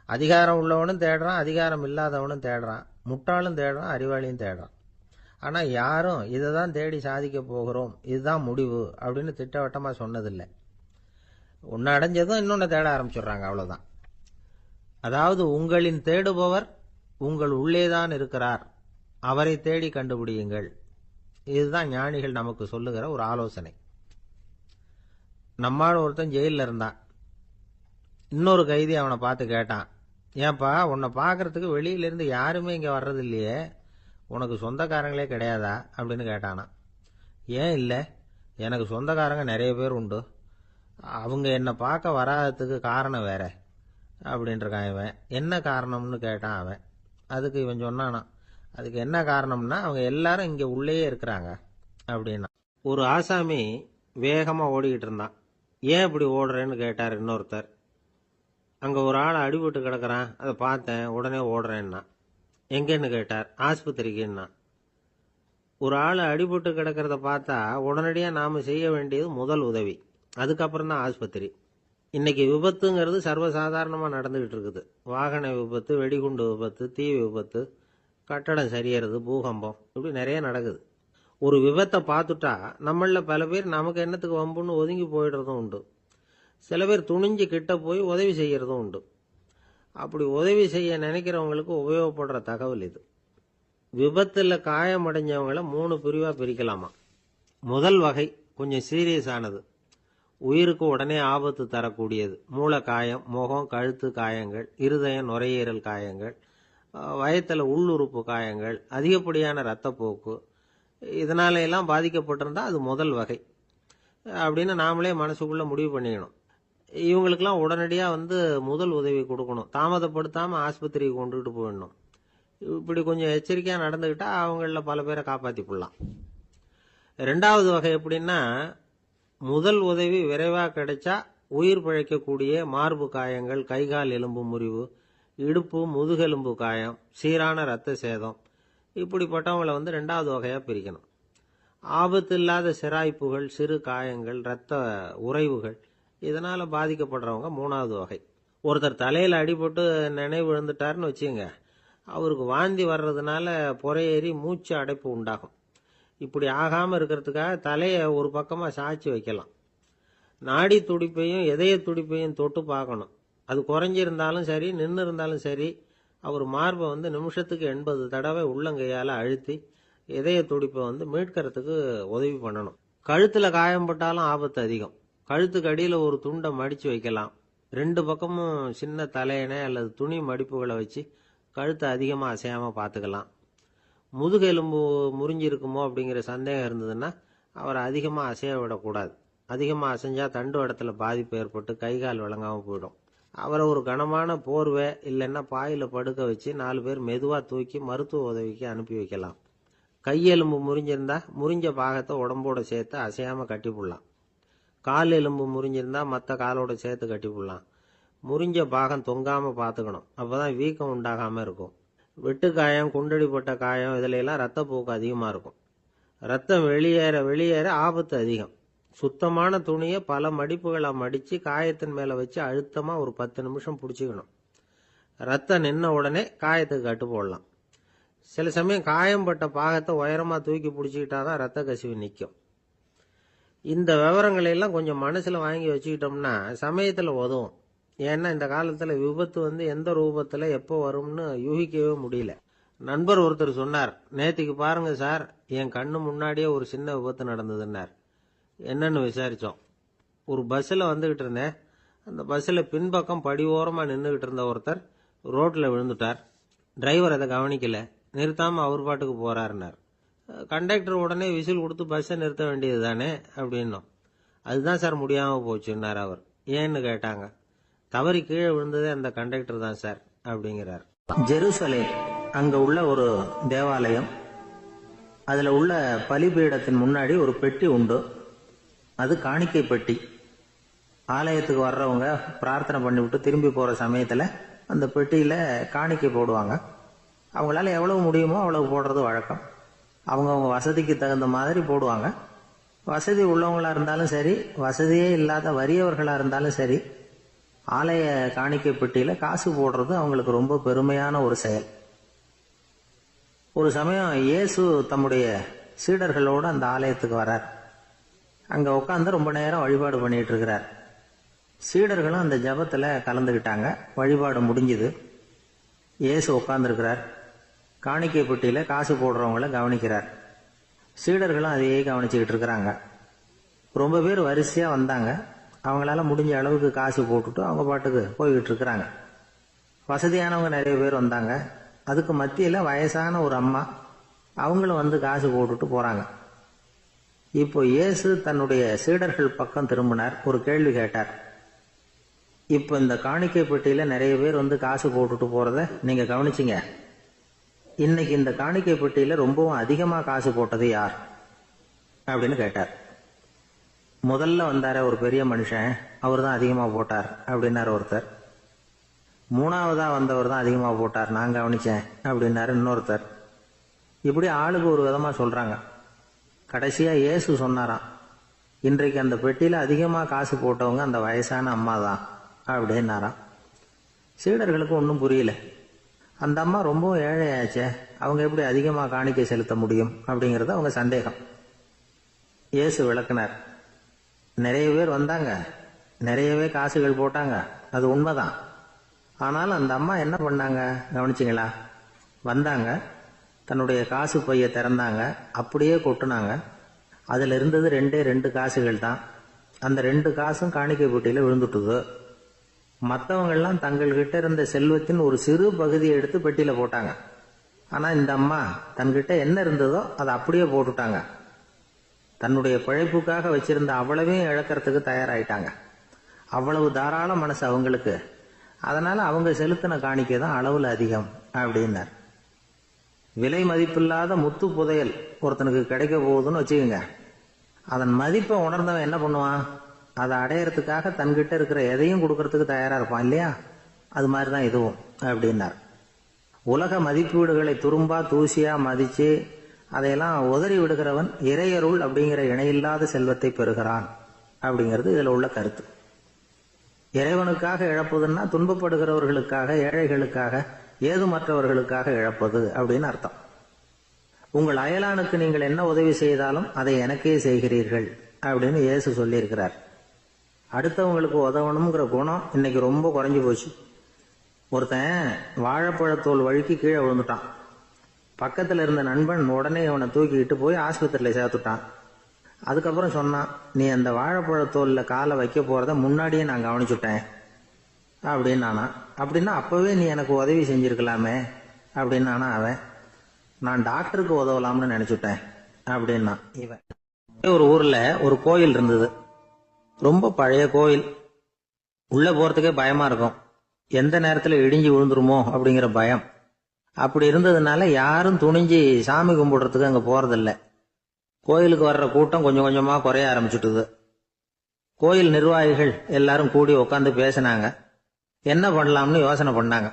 அதிகாரம் உள்ளவனும் தேடுறான், அதிகாரம் இல்லாதவனும் தேடுறான், முட்டாளும் தேடுறான், அறிவாளியும் தேடுறான். ஆனால் யாரும் இதை தான் தேடி சாதிக்க போகிறோம், இதுதான் முடிவு அப்படின்னு திட்டவட்டமாக சொன்னதில்லை. ஒன்று அடைஞ்சதும் இன்னொன்று தேட ஆரம்பிச்சிடுறாங்க, அவ்வளோதான். அதாவது உங்களின் தேடுபவர் உங்கள் உள்ளேதான் இருக்கிறார், அவரை தேடி கண்டுபிடியுங்கள். இதுதான் ஞானிகள் நமக்கு சொல்லுகிற ஒரு ஆலோசனை. நம்மால் ஒருத்தன் ஜெயிலில் இருந்தான். இன்னொரு கைதி அவனை பார்த்து கேட்டான், ஏன்பா உன்னை பார்க்கறதுக்கு வெளியிலேருந்து யாருமே இங்கே வர்றது இல்லையே, உனக்கு சொந்தக்காரங்களே கிடையாதா அப்படின்னு கேட்டானா. ஏன் இல்லை, எனக்கு சொந்தக்காரங்க நிறைய பேர் உண்டு, அவங்க என்னை பார்க்க வராததுக்கு காரணம் வேற அப்படின்ட்டுருக்கான் இவன். என்ன காரணம்னு கேட்டான் அவன். அதுக்கு இவன் சொன்னானா, அதுக்கு என்ன காரணம்னா அவங்க எல்லாரும் இங்கே உள்ளேயே இருக்கிறாங்க அப்படின்னா. ஒரு ஆசாமி வேகமாக ஓடிக்கிட்டு இருந்தான். ஏன் இப்படி ஓடுறேன்னு கேட்டார் இன்னொருத்தர். அங்கே ஒரு ஆள் அடிபட்டு கிடக்கிறான், அதை பார்த்தேன், உடனே ஓடுறேன்னா. எங்கேன்னு கேட்டார். ஆஸ்பத்திரிக்குன்னா. ஒரு ஆள் அடிபட்டு கிடக்கிறத பார்த்தா உடனடியாக நாம் செய்ய வேண்டியது முதல் உதவி, அதுக்கப்புறம் தான் ஆஸ்பத்திரி. இன்னைக்கு விபத்துங்கிறது சர்வசாதாரணமாக நடந்துகிட்டு இருக்குது. வாகன விபத்து, வெடிகுண்டு விபத்து, தீ விபத்து, கட்டடம் சரியறது, பூகம்பம், இப்படி நிறைய நடக்குது. ஒரு விபத்தை பார்த்துட்டா நம்மளில் பல பேர் நமக்கு என்னத்துக்கு வம்புன்னு ஒதுங்கி போயிடுறதும் உண்டு. சில பேர் துணிஞ்சு கிட்ட போய் உதவி செய்கிறதும் உண்டு. அப்படி உதவி செய்ய நினைக்கிறவங்களுக்கு உபயோகப்படுற தகவல் இது. விபத்தில் காயமடைஞ்சவங்களை 3 பிரிவாக பிரிக்கலாமா. முதல் வகை கொஞ்சம் சீரியஸ் ஆனது, உயிருக்கு உடனே ஆபத்து தரக்கூடியது. மூளை காயம், முகம், கழுத்து காயங்கள், இருதயம், நுரையீரல் காயங்கள், வயத்தில் உள்ளுறுப்பு காயங்கள், அதிகப்படியான இரத்தப்போக்கு, இதனால எல்லாம் பாதிக்கப்பட்டிருந்தா அது முதல் வகை அப்படின்னு நாமளே மனசுக்குள்ள முடிவு பண்ணிக்கணும். இவங்களுக்கெல்லாம் உடனடியாக முதல் உதவி கொடுக்கணும். தாமதப்படுத்தாமல் ஆஸ்பத்திரிக்கு கொண்டுகிட்டு போயிடணும். இப்படி கொஞ்சம் எச்சரிக்கையாக நடந்துக்கிட்டா அவங்களில் பல பேரை காப்பாற்றி போடலாம். 2வது வகை எப்படின்னா, முதல் உதவி விரைவாக கிடைச்சா உயிர் பிழைக்கக்கூடிய மார்பு காயங்கள், கைகால் எலும்பு முறிவு, இடுப்பு முதுகெலும்பு காயம், சீரான இரத்த சேதம், இப்படிப்பட்டவங்களை 2வது வகையாக பிரிக்கணும். ஆபத்து இல்லாத சிராய்ப்புகள், சிறு காயங்கள், இரத்த உறைவுகள், இதனால் பாதிக்கப்படுறவங்க 3வது வகை. ஒருத்தர் தலையில் அடிபட்டு நினைவு இழந்துட்டாருன்னு வச்சுங்க, அவருக்கு வாந்தி வர்றதுனால புறையேறி மூச்சு அடைப்பு உண்டாகும். இப்படி ஆகாமல் இருக்கிறதுக்காக தலையை ஒரு பக்கமாக சாய்ச்சி வைக்கலாம். நாடி துடிப்பையும் இதய துடிப்பையும் தொட்டு பார்க்கணும். அது குறைஞ்சிருந்தாலும் சரி, நின்று இருந்தாலும் சரி, அவர் மார்பை நிமிஷத்துக்கு 80 தடவை உள்ளங்கையால் அழுத்தி இதய துடிப்பை மீட்கிறதுக்கு உதவி பண்ணணும். கழுத்தில் காயம்பட்டாலும் ஆபத்து அதிகம். கழுத்துக்கு அடியில் ஒரு துண்டை மடித்து வைக்கலாம். 2 பக்கமும் சின்ன தலையணை அல்லது துணி மடிப்புகளை வச்சு கழுத்தை அதிகமாக அசையாமல் பார்த்துக்கலாம். முதுகெலும்பு முறிஞ்சிருக்குமோ அப்படிங்கிற சந்தேகம் இருந்ததுன்னா அவரை அதிகமாக அசைய விடக்கூடாது. அதிகமாக அசைஞ்சால் தண்டு இடத்துல பாதிப்பு ஏற்பட்டு கைகால் விளங்காமல் போயிடும். அவரை ஒரு கனமான போர்வை இல்லைன்னா பாயில் படுக்க வச்சு 4 பேர் மெதுவாக தூக்கி மருத்துவ உதவிக்கு அனுப்பி வைக்கலாம். கையெலும்பு முறிஞ்சிருந்தா முறிஞ்ச பாகத்தை உடம்போட சேர்த்து அசையாமல் கட்டி போடலாம். கால் எலும்பு முறிஞ்சிருந்தா மற்ற காலோட சேர்த்து கட்டி போடலாம். முறிஞ்ச பாகம் தொங்காமல் பார்த்துக்கணும். அப்போ தான் வீக்கம் உண்டாகாமல் இருக்கும். வெட்டு காயம், குண்டடிப்பட்ட காயம், இதுல எல்லாம் ரத்தப்போக்கு அதிகமாக இருக்கும். ரத்தம் வெளியேற வெளியேற ஆபத்து அதிகம். சுத்தமான துணியை பல மடிப்புகளை மடித்து காயத்தின் மேலே வச்சு அழுத்தமாக ஒரு 10 நிமிஷம் பிடிச்சிக்கணும். ரத்தம் நின்ன உடனே காயத்துக்கு கட்டு போடலாம். சில சமயம் காயம்பட்ட பாகத்தை உயரமாக தூக்கி பிடிச்சிக்கிட்டா தான் ரத்த கசிவு நிற்கும். இந்த விவரங்களை எல்லாம் கொஞ்சம் மனசில் வாங்கி வச்சுக்கிட்டோம்னா சமயத்தில் உதவும். ஏன்னா இந்த காலத்தில் விபத்து எந்த ரூபத்தில் எப்போ வரும்னு யூகிக்கவே முடியல. நண்பர் ஒருத்தர் சொன்னார், நேற்றுக்கு பாருங்க சார், என் கண்ணு முன்னாடியே ஒரு சின்ன விபத்து நடந்ததுன்னார். என்னன்னு விசாரித்தோம். ஒரு பஸ்ஸில் வந்துக்கிட்டு இருந்தேன். அந்த பஸ்ஸில் பின்பக்கம் படி ஓரமாக நின்றுக்கிட்டு இருந்த ஒருத்தர் ரோட்டில் விழுந்துட்டார். டிரைவர் அதை கவனிக்கல, நிறுத்தாமல் அவர் பாட்டுக்கு போகிறாருன்னார். கண்டக்டர் உடனே விசில் கொடுத்து பஸ்ஸை நிறுத்த வேண்டியது தானே அப்படின்னோம். அதுதான் சார் முடியாமல் போச்சுன்னார் அவர். ஏன்னு கேட்டாங்க. தவறி கீழே விழுந்ததே அந்த கண்டக்டர் தான் சார் அப்படிங்கிறார். ஜெருசலேம் அங்க உள்ள ஒரு தேவாலயம், அதுல உள்ள பலிபீடத்தின் முன்னாடி ஒரு பெட்டி உண்டு. அது காணிக்கை பெட்டி. ஆலயத்துக்கு வர்றவங்க பிரார்த்தனை பண்ணிவிட்டு திரும்பி போற சமயத்துல அந்த பெட்டியில காணிக்கை போடுவாங்க. அவங்களால எவ்வளவு முடியுமோ அவ்வளவு போடுறது வழக்கம். அவங்கவுங்க வசதிக்கு தகுந்த மாதிரி போடுவாங்க. வசதி உள்ளவங்களா இருந்தாலும் சரி, வசதியே இல்லாத வறியவர்களா இருந்தாலும் சரி, ஆலய காணிக்கை பெட்டியில காசு போடுறது அவங்களுக்கு ரொம்ப பெருமையான ஒரு செயல். ஒரு சமயம் இயேசு தம்முடைய சீடர்களோடு அந்த ஆலயத்துக்கு வரார். அங்க உட்காந்து ரொம்ப நேரம் வழிபாடு பண்ணிட்டு இருக்கிறார். சீடர்களும் அந்த ஜபத்துல கலந்துக்கிட்டாங்க. வழிபாடு முடிஞ்சுது. இயேசு உட்கார்ந்துருக்கிறார். காணிக்கை பெட்டியில காசு போடுறவங்கள கவனிக்கிறார். சீடர்களும் அதையே கவனிச்சுக்கிட்டு இருக்கிறாங்க. ரொம்ப பேர் வரிசையா வந்தாங்க. அவங்களால முடிஞ்ச அளவுக்கு காசு போட்டுட்டு அவங்க பாட்டுக்கு போய்கிட்டு இருக்கிறாங்க. வசதியானவங்க நிறைய பேர் வந்தாங்க. அதுக்கு மத்தியில் வயசான ஒரு அம்மா, அவங்களும் காசு போட்டுட்டு போறாங்க. இப்போ இயேசு தன்னுடைய சீடர்கள் பக்கம் திரும்பினார். ஒரு கேள்வி கேட்டார். இப்போ இந்த காணிக்கை பெட்டியில நிறைய பேர் காசு போட்டுட்டு போறத நீங்க கவனிச்சிங்க. இன்னைக்கு இந்த காணிக்கை பெட்டியில ரொம்பவும் அதிகமா காசு போட்டது யார் அப்படின்னு கேட்டார். முதல்ல வந்தார ஒரு பெரிய மனுஷன், அவர் தான் அதிகமா போட்டார் அப்படின்னாரு ஒருத்தர். 3வதா வந்தவர் தான் அதிகமா போட்டார், நான் கவனிச்சேன் அப்படின்னாரு இன்னொருத்தர். இப்படி ஆளுக்கு ஒரு விதமா சொல்றாங்க. கடைசியா இயேசு சொன்னாராம், இன்றைக்கு அந்த பெட்டியில அதிகமா காசு போட்டவங்க அந்த வயசான அம்மா தான் அப்படின்னாராம். சீடர்களுக்கு ஒன்றும் புரியல. அந்த அம்மா ரொம்ப ஏழையாச்சே, அவங்க எப்படி அதிகமா காணிக்கை செலுத்த முடியும் அப்படிங்கறது அவங்க சந்தேகம். இயேசு விளக்குனார். நிறைய பேர் வந்தாங்க, நிறையவே காசுகள் போட்டாங்க, அது உண்மைதான். ஆனால் அந்த அம்மா என்ன பண்ணாங்க கவனிச்சிங்களா? வந்தாங்க, தன்னுடைய காசு பைய திறந்தாங்க, அப்படியே கொட்டுனாங்க. அதுல இருந்தது 2 காசுகள் தான். அந்த 2 காசும் காணிக்கை பெட்டியில விழுந்துட்டுது. மற்றவங்கெல்லாம் தங்கள்கிட்ட இருந்த செல்வத்தின் ஒரு சிறு பகுதியை எடுத்து பெட்டியில போட்டாங்க. ஆனா இந்த அம்மா தன்கிட்ட என்ன இருந்ததோ அதை அப்படியே போட்டுட்டாங்க. தன்னுடைய பிழைப்புக்காக வச்சிருந்த அவ்வளவையும் இழக்கிறதுக்கு தயாராயிட்டாங்க. அவ்வளவு தாராள மனசு அவங்களுக்கு. அதனால அவங்க செலுத்தின காணிக்கை தான் அளவுல அதிகம் அப்படின்னார். விலை மதிப்பில்லாத முத்து புதையல் ஒருத்தனுக்கு கிடைக்க போகுதுன்னு வச்சுக்கோங்க. அதன் மதிப்பை உணர்ந்தவன் என்ன பண்ணுவான்? அதை அடையறதுக்காக தன்கிட்ட இருக்கிற எதையும் கொடுக்கறதுக்கு தயாரா இருப்பான் இல்லையா? அது மாதிரிதான் இதுவும் அப்படின்னார். உலக மதிப்பீடுகளை துரும்பா தூசியா மதிச்சு அதையெல்லாம் உதறி விடுகிறவன் இறையருள் அப்படிங்கிற இணையில்லாத செல்வத்தை பெறுகிறான் அப்படிங்கிறது இதுல உள்ள கருத்து. இறைவனுக்காக இழப்பதுன்னா துன்பப்படுகிறவர்களுக்காக, ஏழைகளுக்காக, ஏதுமற்றவர்களுக்காக இழப்பது அப்படின்னு அர்த்தம். உங்கள் அயலானுக்கு நீங்கள் என்ன உதவி செய்தாலும் அதை எனக்கே செய்கிறீர்கள் அப்படின்னு இயேசு சொல்லியிருக்கிறார். அடுத்தவங்களுக்கு உதவணுங்கிற குணம் இன்னைக்கு ரொம்ப குறைஞ்சு போச்சு. ஒருத்தன் வாழைப்பழத்தோல் வழுக்கி கீழே விழுந்துட்டான். பக்கத்துல இருந்த நண்பன் உடனே அவனை தூக்கிக்கிட்டு போய் ஆஸ்பத்திரியில சேர்த்துட்டான். அதுக்கப்புறம் சொன்னான், நீ அந்த வாழைப்பழத்தோல்ல காலை வைக்க போறத முன்னாடியே நான் கவனிச்சுட்டேன் அப்படின்னானா. அப்படின்னா அப்பவே நீ எனக்கு உதவி செஞ்சிருக்கலாமே அப்படின்னானா அவன். நான் டாக்டருக்கு உதவலாம்னு நினைச்சுட்டேன் அப்படின்னா இவன். ஒரு ஊர்ல ஒரு கோயில் இருந்தது. ரொம்ப பழைய கோயில். உள்ள போறதுக்கே பயமா இருக்கும். எந்த நேரத்துல இடிஞ்சு விழுந்துருமோ அப்படிங்கிற பயம். அப்படி இருந்ததுனால யாரும் துணிஞ்சு சாமி கும்பிடுறதுக்கு அங்க போறதில்ல. கோயிலுக்கு வர்ற கூட்டம் கொஞ்சம் கொஞ்சமா குறைய ஆரம்பிச்சுட்டுது. கோயில் நிர்வாகிகள் எல்லாரும் கூடி உட்காந்து பேசினாங்க. என்ன பண்ணலாம்னு யோசனை பண்ணாங்க.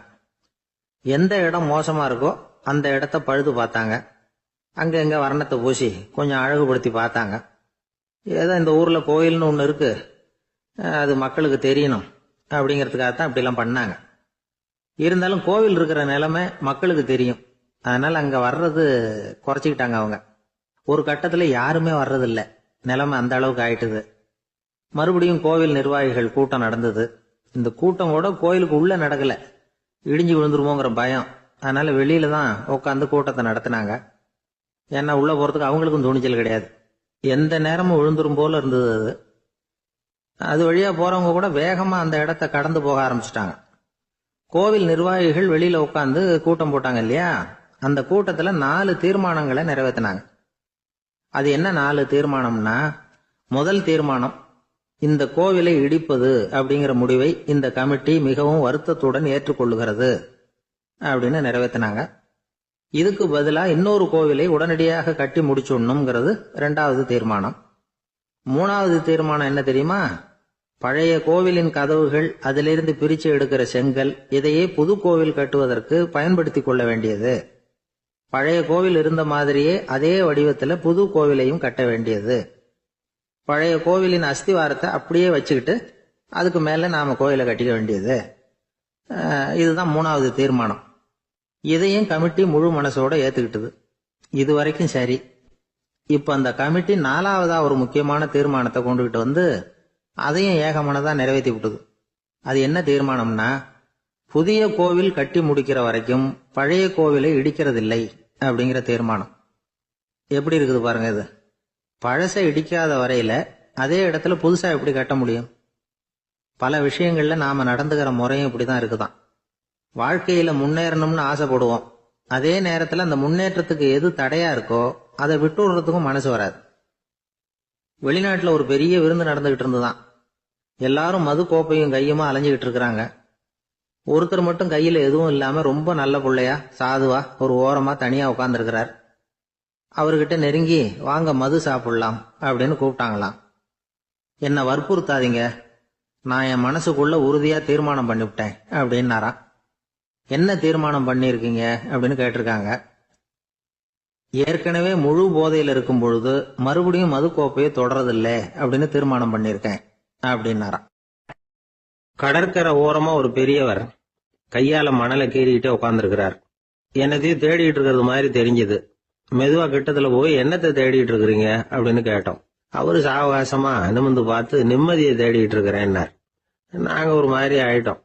எந்த இடம் மோசமா இருக்கோ அந்த இடத்த பழுது பார்த்தாங்க. அங்க எங்க வர்ணத்தை பூசி கொஞ்சம் அழகுபடுத்தி பார்த்தாங்க. ஏதோ இந்த ஊர்ல கோயில்னு ஒண்ணு இருக்கு, அது மக்களுக்கு தெரியணும் அப்படிங்கிறதுக்காகத்தான் இப்படிலாம் பண்ணாங்க. இருந்தாலும் கோவில் இருக்கிற நிலைமை மக்களுக்கு தெரியும். அதனால அங்க வர்றது குறைச்சிக்கிட்டாங்க அவங்க. ஒரு கட்டத்துல யாருமே வர்றதில்ல. நிலைமை அந்த அளவுக்கு ஆயிட்டுது. மறுபடியும் கோவில் நிர்வாகிகள் கூட்டம் நடந்தது. இந்த கூட்டம் கூட கோயிலுக்கு உள்ள நடக்கல. இடிஞ்சு விழுந்துருமோங்கிற பயம். அதனால வெளியில தான் உட்காந்து கூட்டத்தை நடத்தினாங்க. ஏன்னா உள்ள போறதுக்கு அவங்களுக்கும் துணிச்சல் கிடையாது. எந்த நேரமும் விழுந்துரும் போல இருந்தது அது. அது வழியா போறவங்க கூட வேகமா அந்த இடத்த கடந்து போக ஆரம்பிச்சுட்டாங்க. கோவில் நிர்வாகிகள் வெளியில உட்காந்து கூட்டம் போட்டாங்க இல்லையா? அந்த கூட்டத்துல 4 தீர்மானங்களை நிறைவேற்றினாங்க. அது என்ன 4 தீர்மானம்னா, முதல் தீர்மானம், இந்த கோவிலை இடிப்பது அப்படிங்கிற முடிவை இந்த கமிட்டி மிகவும் வருத்தத்துடன் ஏற்றுக்கொள்ளுகிறது அப்படின்னு நிறைவேற்றினாங்க. இதுக்கு பதிலா இன்னொரு கோவிலை உடனடியாக கட்டி முடிச்சுடணுங்கிறது 2வது தீர்மானம். 3வது தீர்மானம் என்ன தெரியுமா? பழைய கோவிலின் கதவுகள், அதிலிருந்து பிரிச்சு எடுக்கிற செங்கல், இதையே புது கோவில் கட்டுவதற்கு பயன்படுத்தி கொள்ள வேண்டியது. பழைய கோவில் இருந்த மாதிரியே அதே வடிவத்துல புது கோவிலையும் கட்ட வேண்டியது. பழைய கோவிலின் அஸ்திவாரத்தை அப்படியே வச்சுக்கிட்டு அதுக்கு மேல நாம கோவிலை கட்டிக்க வேண்டியது. இதுதான் 3வது தீர்மானம். இதையும் கமிட்டி முழு மனசோட ஏத்துக்கிட்டது. இது வரைக்கும் சரி. இப்ப அந்த கமிட்டி 4வதா ஒரு முக்கியமான தீர்மானத்தை கொண்டுகிட்டு வந்து அதையும் ஏகமனதா நிறைவேற்றி விட்டது. அது என்ன தீர்மானம்னா, புதிய கோவில் கட்டி முடிக்கிற வரைக்கும் பழைய கோவிலை இடிக்கிறதில்லை அப்படிங்கிற தீர்மானம். எப்படி இருக்குது பாருங்க இது. பழசை இடிக்காத வரையில அதே இடத்துல புதுசா எப்படி கட்ட முடியும்? பல விஷயங்கள்ல நாம நடந்துகிற முறையும் இப்படிதான் இருக்குதான். வாழ்க்கையில முன்னேறணும்னு ஆசைப்படுவோம். அதே நேரத்துல அந்த முன்னேற்றத்துக்கு எது தடையா இருக்கோ அதை விட்டு விடுறதுக்கும் மனசு வராது. வெளிநாட்டுல ஒரு பெரிய விருந்து நடந்துகிட்டு இருந்துதான். எல்லாரும் மது கோப்பையும் கையுமா அலைஞ்சுகிட்டு இருக்கிறாங்க. ஒருத்தர் மட்டும் கையில எதுவும் இல்லாம ரொம்ப நல்ல பிள்ளையா சாதுவா ஒரு ஓரமா தனியா உட்கார்ந்து இருக்கிறார். அவர்கிட்ட நெருங்கி வாங்க மது சாப்பிடலாம் அப்படின்னு கூப்பிட்டாங்களாம். என்ன வற்புறுத்தாதீங்க, நான் என் மனசுக்குள்ள உறுதியா தீர்மானம் பண்ணிவிட்டேன் அப்படின்னாராம். என்ன தீர்மானம் பண்ணிருக்கீங்க அப்படின்னு கேட்டிருக்காங்க. ஏற்கனவே முழு போதையில் இருக்கும் பொழுது மறுபடியும் மது கோப்பையை தொடறதில்ல அப்படின்னு தீர்மானம் பண்ணிருக்கேன் அப்படின்னாராம். கடற்கரை ஓரமா ஒரு பெரியவர் கையால மணலை கீறிக்கிட்டே உட்காந்துருக்கிறார். என்னத்தையும் தேடிட்டு இருக்கிறது மாதிரி தெரிஞ்சது. மெதுவா கிட்டத்துல போய் என்னத்தை தேடிட்டு இருக்கிறீங்க அப்படின்னு கேட்டோம். அவரு சாவகாசமா நிமிந்து பார்த்து நிம்மதியை தேடிட்டு இருக்கிறேன்னார். நாங்க ஒரு மாதிரி ஆயிட்டோம்.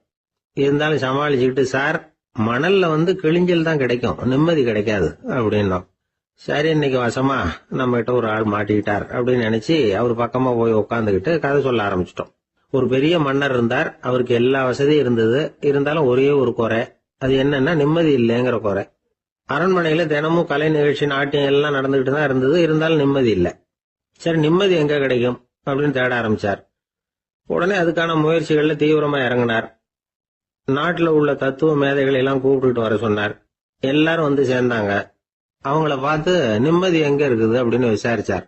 இருந்தாலும் சமாளிச்சுக்கிட்டு, சார் மணல்ல கிழிஞ்சல் தான் கிடைக்கும், நிம்மதி கிடைக்காது அப்படின்னோம். சரி, இன்னைக்கு வசமா நம்ம கிட்ட ஒரு ஆள் மாட்டிக்கிட்டார் அப்படின்னு நினைச்சு அவர் பக்கமா போய் உட்காந்துக்கிட்டு கதை சொல்ல ஆரம்பிச்சிட்டோம். ஒரு பெரிய மன்னர் இருந்தார். அவருக்கு எல்லா வசதியும் இருந்தது. இருந்தாலும் ஒரே ஒரு குறை. அது என்னன்னா நிம்மதி இல்லைங்கிற குறை. அரண்மனையில தினமும் கலை நிகழ்ச்சி, நாட்டியம் எல்லாம் நடந்துகிட்டு தான் இருந்தது. இருந்தாலும் நிம்மதி இல்லை. சரி, நிம்மதி எங்க கிடைக்கும் அப்படின்னு தேட ஆரம்பிச்சார். உடனே அதுக்கான முயற்சிகள்ல தீவிரமா இறங்கினார். நாட்டுல உள்ள தத்துவ மேதைகளை எல்லாம் கூப்பிட்டுட்டு வர சொன்னார். எல்லாரும் வந்து சேர்ந்தாங்க. அவங்கள பார்த்து நிம்மதி எங்க இருக்குது அப்படின்னு விசாரிச்சார்.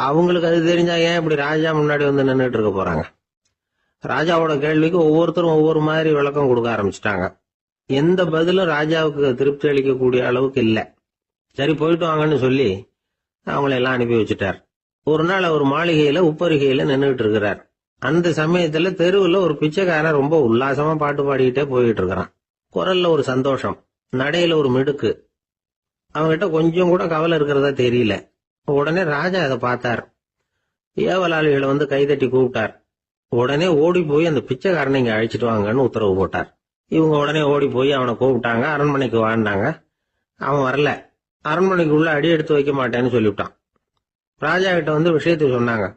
அவங்களுக்கு அது தெரிஞ்சா ஏன் இப்படி ராஜா முன்னாடி வந்து நின்றுட்டு இருக்க போறாங்க? ராஜாவோட கேள்விக்கு ஒவ்வொருத்தரும் ஒவ்வொரு மாதிரி விளக்கம் கொடுக்க ஆரம்பிச்சிட்டாங்க. எந்த பதிலும் ராஜாவுக்கு திருப்தி அளிக்கக்கூடிய அளவுக்கு இல்ல. சரி, போயிட்டு வாங்கன்னு சொல்லி அவங்கள எல்லாம் அனுப்பி வச்சுட்டார். ஒரு நாள் அவர் மாளிகையில உப்பரிகையில நின்றுட்டு இருக்கிறார். அந்த சமயத்துல தெருவுல ஒரு பிச்சைக்காரன் ரொம்ப உல்லாசமா பாட்டு பாடிக்கிட்டே போயிட்டு இருக்கிறான். குரல்ல ஒரு சந்தோஷம், நடையில ஒரு மிடுக்கு. அவன்கிட்ட கொஞ்சம் கூட கவலை இருக்கிறதா தெரியல. உடனே ராஜா அதை பார்த்தார். ஏவலாளிகளை கைதட்டி கூப்பிட்டார். உடனே ஓடி போய் அந்த பிச்சைக்காரனை இங்க அழைச்சிட்டு வாங்கன்னு உத்தரவு போட்டார். இவங்க உடனே ஓடி போய் அவனை கூப்பிட்டாங்க. அரண்மனைக்கு வாழ்ந்தாங்க. அவன் வரல. அரண்மனைக்கு உள்ள அடி எடுத்து வைக்க மாட்டேன்னு சொல்லிவிட்டான். ராஜா கிட்ட விஷயத்தை சொன்னாங்க.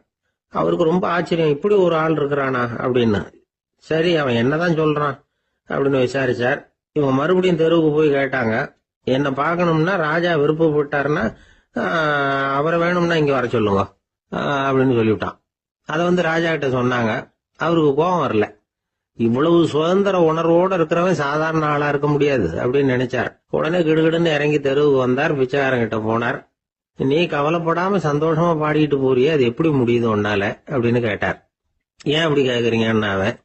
அவருக்கு ரொம்ப ஆச்சரியம், இப்படி ஒரு ஆள் இருக்கிறானா அப்படின்னு. சரி, அவன் என்னதான் சொல்றான் அப்படின்னு விசாரிச்சார். இவங்க மறுபடியும் தெருவுக்கு போய் கேட்டாங்க. என்ன பார்க்கணும்னா ராஜா விருப்பப்பட்டாருன்னா அவரை வேணும்னா இங்க வர சொல்லுங்க அப்படின்னு சொல்லிவிட்டான். அதை ராஜா கிட்ட சொன்னாங்க. அவருக்கு கோபம் வரல. இவ்வளவு சுதந்திர உணர்வோட இருக்கிறவன் சாதாரண ஆளா இருக்க முடியாது அப்படின்னு நினைச்சார். உடனே கிடுகிடுன்னு இறங்கி தெருவுக்கு வந்தார். பிச்சைக்காரங்கிட்ட போனார். நீ கவலைப்படாம சந்தோஷமா பாடிட்டு போறியே, அது எப்படி முடியுது உன்னால அப்படின்னு கேட்டார். ஏன் அப்படி கேக்குறீங்கன்னு அவன்,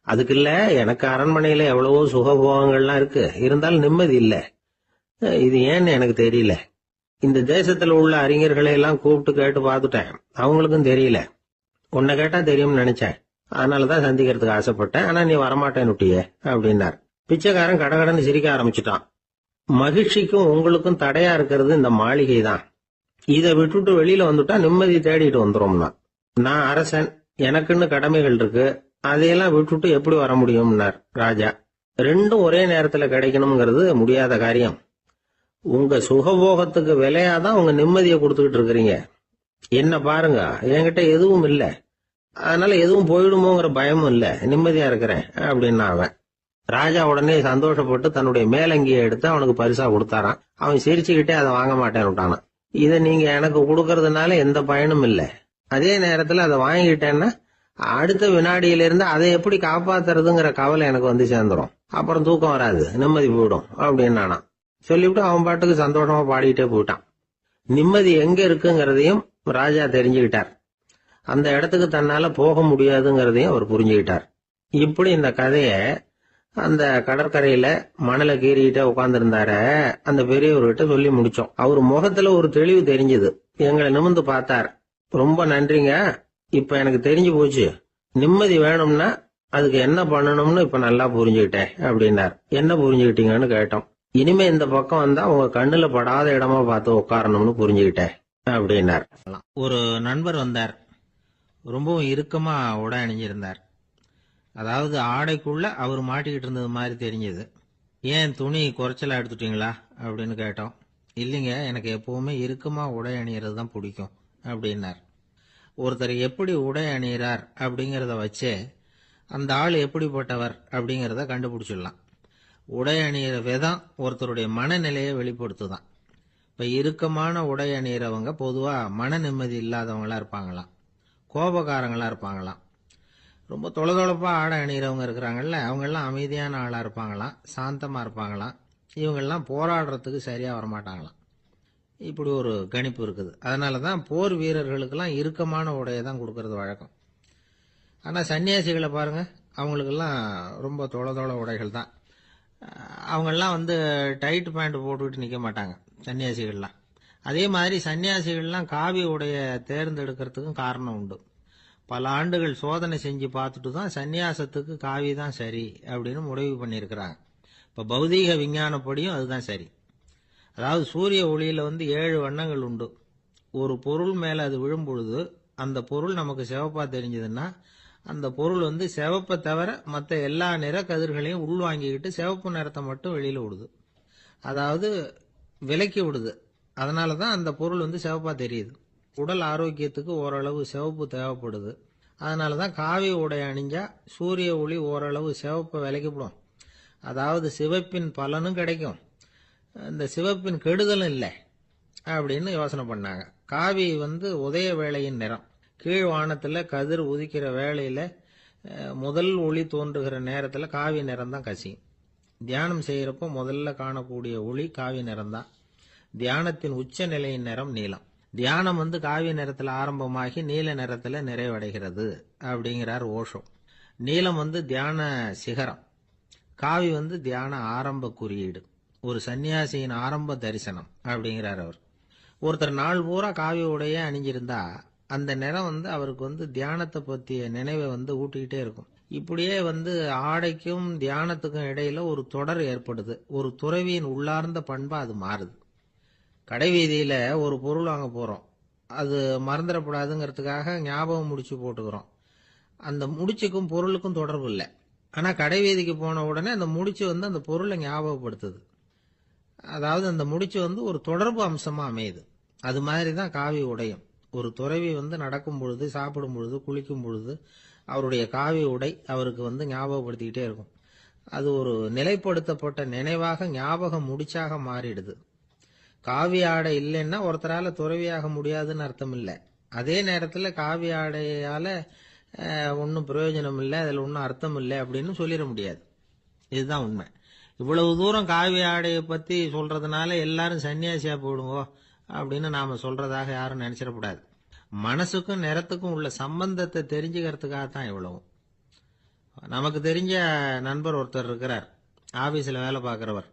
அதுக்கு இல்ல, எனக்கு அரண்மனையில எவ்வளவோ சுகபோகங்கள்லாம் இருக்கு, இருந்தாலும் நிம்மதி இல்ல. இது ஏன்னு எனக்கு தெரியல. இந்த தேசத்துல உள்ள அறிஞர்களை எல்லாம் கூப்பிட்டு கேட்டு பார்த்துட்டேன், அவங்களுக்கும் தெரியல. உன்னை கேட்டா தெரியும்னு நினைச்சேன், அதனாலதான் சந்திக்கிறதுக்கு ஆசைப்பட்டேன். ஆனா நீ வரமாட்டேன்னுட்டியே அப்படின்னார். பிச்சைக்காரன் கடகடன்னு சிரிக்க ஆரம்பிச்சுட்டான். மகிழ்ச்சிக்கும் உங்களுக்கும் தடையா இருக்கிறது இந்த மாளிகை தான். இதை விட்டுட்டு வெளியில வந்துட்டா நிம்மதி தேடிட்டு வந்துரும்னா. நான் அரசன், எனக்குன்னு கடமைகள் இருக்கு, அதையெல்லாம் விட்டுட்டு எப்படி வர முடியும்னார் ராஜா. ரெண்டும் ஒரே நேரத்துல கிடைக்கணுங்கிறது முடியாத காரியம். உங்க சுகபோகத்துக்கு விலையாதான் உங்க நிம்மதியை கொடுத்துக்கிட்டு இருக்கிறீங்க. என்ன பாருங்க, என்கிட்ட எதுவும் இல்ல, அதனால எதுவும் போயிடுமோங்கிற பயமும் இல்ல, நிம்மதியா இருக்கிறேன் அப்படின்னா அவன். ராஜா உடனே சந்தோஷப்பட்டு தன்னுடைய மேலங்கியை எடுத்து அவனுக்கு பரிசா கொடுத்தாரான். அவன் சிரிச்சுக்கிட்டே அதை வாங்க மாட்டேன்னு விட்டானான். இதை நீங்க எனக்கு கொடுக்கறதுனால எந்த பயனும் இல்ல, அதே நேரத்துல அதை வாங்கிட்டேன்னா அடுத்த வினாடியிலிருந்து அதை எப்படி காப்பாத்துறதுங்கிற கவலை எனக்கு சேர்ந்துரும். அப்புறம் தூக்கம் வராது, நிம்மதி போயிடும் அப்படின்னானா. சொல்லிவிட்டு அவன் பாட்டுக்கு சந்தோஷமா பாடிட்டே போயிட்டான். நிம்மதி எங்க இருக்குங்கிறதையும் ராஜா தெரிஞ்சுக்கிட்டார். அந்த இடத்துக்கு தன்னால போக முடியாதுங்கிறதையும் அவர் புரிஞ்சுக்கிட்டார். இப்படி இந்த கதைய அந்த கடற்கரையில மணலை கீறிக்கிட்டே உட்கார்ந்துருந்தார அந்த பெரியவர்கிட்ட சொல்லி முடிச்சோம். அவர் முகத்துல ஒரு தெளிவு தெரிஞ்சது. எங்களை நிமிர்ந்து பார்த்தார். ரொம்ப நன்றிங்க, இப்ப எனக்கு தெரிஞ்சு போச்சு. நிம்மதி வேணும்னா அதுக்கு என்ன பண்ணணும்னு இப்ப நல்லா புரிஞ்சுக்கிட்டேன் அப்படின்னார். என்ன புரிஞ்சுக்கிட்டீங்கன்னு கேட்டோம். இனிமே இந்த பக்கம் வந்தா உங்க கண்ணுல படாத இடமா பார்த்து உட்காரணும்னு புரிஞ்சுக்கிட்டேன் அப்படின்னார். ஒரு நண்பர் வந்தார். ரொம்பவும் இறுக்கமா உடை அணிஞ்சிருந்தார். அதாவது ஆடைக்குள்ள அவர் மாட்டிக்கிட்டு இருந்தது மாதிரி தெரிஞ்சது. ஏன் துணி குறைச்சலா எடுத்துட்டீங்களா அப்படின்னு கேட்டோம். இல்லைங்க, எனக்கு எப்பவுமே இறுக்கமா உடை அணியறது தான் பிடிக்கும் அப்படின்னார். ஒருத்தர் எப்படி உடை அணிகிறார் அப்படிங்கிறத வச்சே அந்த ஆள் எப்படிப்பட்டவர் அப்படிங்கிறத கண்டுபிடிச்சிடலாம். உடை அணிகிற விதம் ஒருத்தருடைய மனநிலையை வெளிப்படுத்துதான். இப்ப இறுக்கமான உடை அணிகிறவங்க பொதுவா மன நிம்மதி இல்லாதவங்களா இருப்பாங்களாம், கோபக்காரங்களா இருப்பாங்களாம். ரொம்ப தொலைதொழப்பா ஆடை அணிகிறவங்க இருக்கிறாங்கல்ல, அவங்கெல்லாம் அமைதியான ஆளா இருப்பாங்களாம், சாந்தமா இருப்பாங்களாம். இவங்கெல்லாம் போராடுறதுக்கு சரியா வரமாட்டாங்களாம். இப்படி ஒரு கணிப்பு இருக்குது. அதனாலதான் போர் வீரர்களுக்கெல்லாம் இறுக்கமான உடையை தான் கொடுக்கறது வழக்கம். ஆனா சன்னியாசிகளை பாருங்க, அவங்களுக்கெல்லாம் ரொம்ப தொலை உடைகள் தான். அவங்கெல்லாம் டைட் பேண்ட் போட்டுக்கிட்டு நிக்க மாட்டாங்க சன்னியாசிகள்லாம். அதே மாதிரி சன்னியாசிகள்லாம் காவி உடைய தேர்ந்தெடுக்கிறதுக்கும் காரணம் உண்டு. பல ஆண்டுகள் சோதனை செஞ்சு பார்த்துட்டு தான் சன்னியாசத்துக்கு காவி தான் சரி அப்படின்னு முடிவு பண்ணியிருக்கிறாங்க. இப்போ பௌதீக விஞ்ஞானப்படியும் அதுதான் சரி. அதாவது சூரிய ஒளியில 7 வண்ணங்கள் உண்டு. ஒரு பொருள் மேல அது விழும் பொழுது அந்த பொருள் நமக்கு சிவப்பா தெரிஞ்சதுன்னா அந்த பொருள் சிவப்பை தவிர மற்ற எல்லா நிற கதிர்களையும் உள்வாங்கிக்கிட்டு சிவப்பு நிறத்தை மட்டும் வெளியில விடுது. அதாவது விலக்கி விடுது. அதனாலதான் அந்த பொருள் சிவப்பா தெரியுது. உடல் ஆரோக்கியத்துக்கு ஓரளவு சிவப்பு தேவைப்படுது. அதனாலதான் காவி உடை அணிஞ்சா சூரிய ஒளி ஓரளவு சிவப்பை விலக்கிவிடும். அதாவது சிவப்பின் பலனும் கிடைக்கும், இந்த சிவப்பின் கெடுதலும் இல்லை அப்படின்னு யோசனை பண்ணாங்க. காவி உதய வேளையின் நிறம். கீழ் வானத்துல கதிர் உதிக்கிற வேளையில முதல் ஒளி தோன்றுகிற நேரத்துல காவி நிறம் தான் கசியும். தியானம் செய்யறப்போ முதல்ல காணக்கூடிய ஒளி காவி நிறம் தான். தியானத்தின் உச்ச நிலையின் நிறம் நீலம். தியானம் காவி நிறத்துல ஆரம்பமாகி நீல நிறத்துல நிறைவடைகிறது அப்படிங்கிறார் ஓஷோ. நீலம் தியான சிகரம், காவி தியான ஆரம்ப குறியீடு, ஒரு சன்னியாசியின் ஆரம்ப தரிசனம் அப்படிங்கிறார் அவர். ஒருத்தர் நாள் பூரா காவி உடைய அணிஞ்சிருந்தா அந்த நிறம் அவருக்கு தியானத்தை பற்றிய நினைவை ஊட்டிக்கிட்டே இருக்கும். இப்படியே ஆடைக்கும் தியானத்துக்கும் இடையில ஒரு தொடர் ஏற்படுது. ஒரு துறவியின் உள்ளார்ந்த பண்பா அது மாறுது. கடை வீதியில ஒரு பொருள் வாங்க போறோம், அது மறந்துடக்கூடாதுங்கிறதுக்காக ஞாபகம் முடிச்சு போட்டுக்கிறோம். அந்த முடிச்சுக்கும் பொருளுக்கும் தொடர்பு இல்லை. ஆனா கடை வீதிக்கு போன உடனே அந்த முடிச்சு அந்த பொருளை ஞாபகப்படுத்துது. அதாவது அந்த முடிச்சு ஒரு தொடர்பு அம்சமா அமையுது. அது மாதிரிதான் காவி உடையும். ஒரு துறவி நடக்கும் பொழுது, சாப்பிடும் பொழுது, குளிக்கும் பொழுது அவருடைய காவி உடை அவருக்கு ஞாபகப்படுத்திக்கிட்டே இருக்கும். அது ஒரு நிலைப்படுத்தப்பட்ட நினைவாக ஞாபக முடிச்சாக மாறிடுது. காவி ஆடை இல்லைன்னா ஒருத்தரால துறவியாக முடியாதுன்னு அர்த்தம் இல்லை. அதே நேரத்தில் காவி ஆடையால ஒன்றும் பிரயோஜனம் இல்லை, அதில் ஒன்றும் அர்த்தம் இல்லை அப்படின்னு சொல்லிட முடியாது. இதுதான் உண்மை. இவ்வளவு தூரம் காவி ஆடையை பத்தி சொல்றதுனால எல்லாரும் சன்னியாசியா போடுங்கோ அப்படின்னு நாம சொல்றதாக யாரும் நினைச்சிடக்கூடாது. மனசுக்கும் நிறத்துக்கும் உள்ள சம்பந்தத்தை தெரிஞ்சுக்கிறதுக்காக தான் இவ்வளவு. நமக்கு தெரிஞ்ச நண்பர் ஒருத்தர் இருக்கிறார், ஆபீஸ்ல வேலை பார்க்கிறவர்.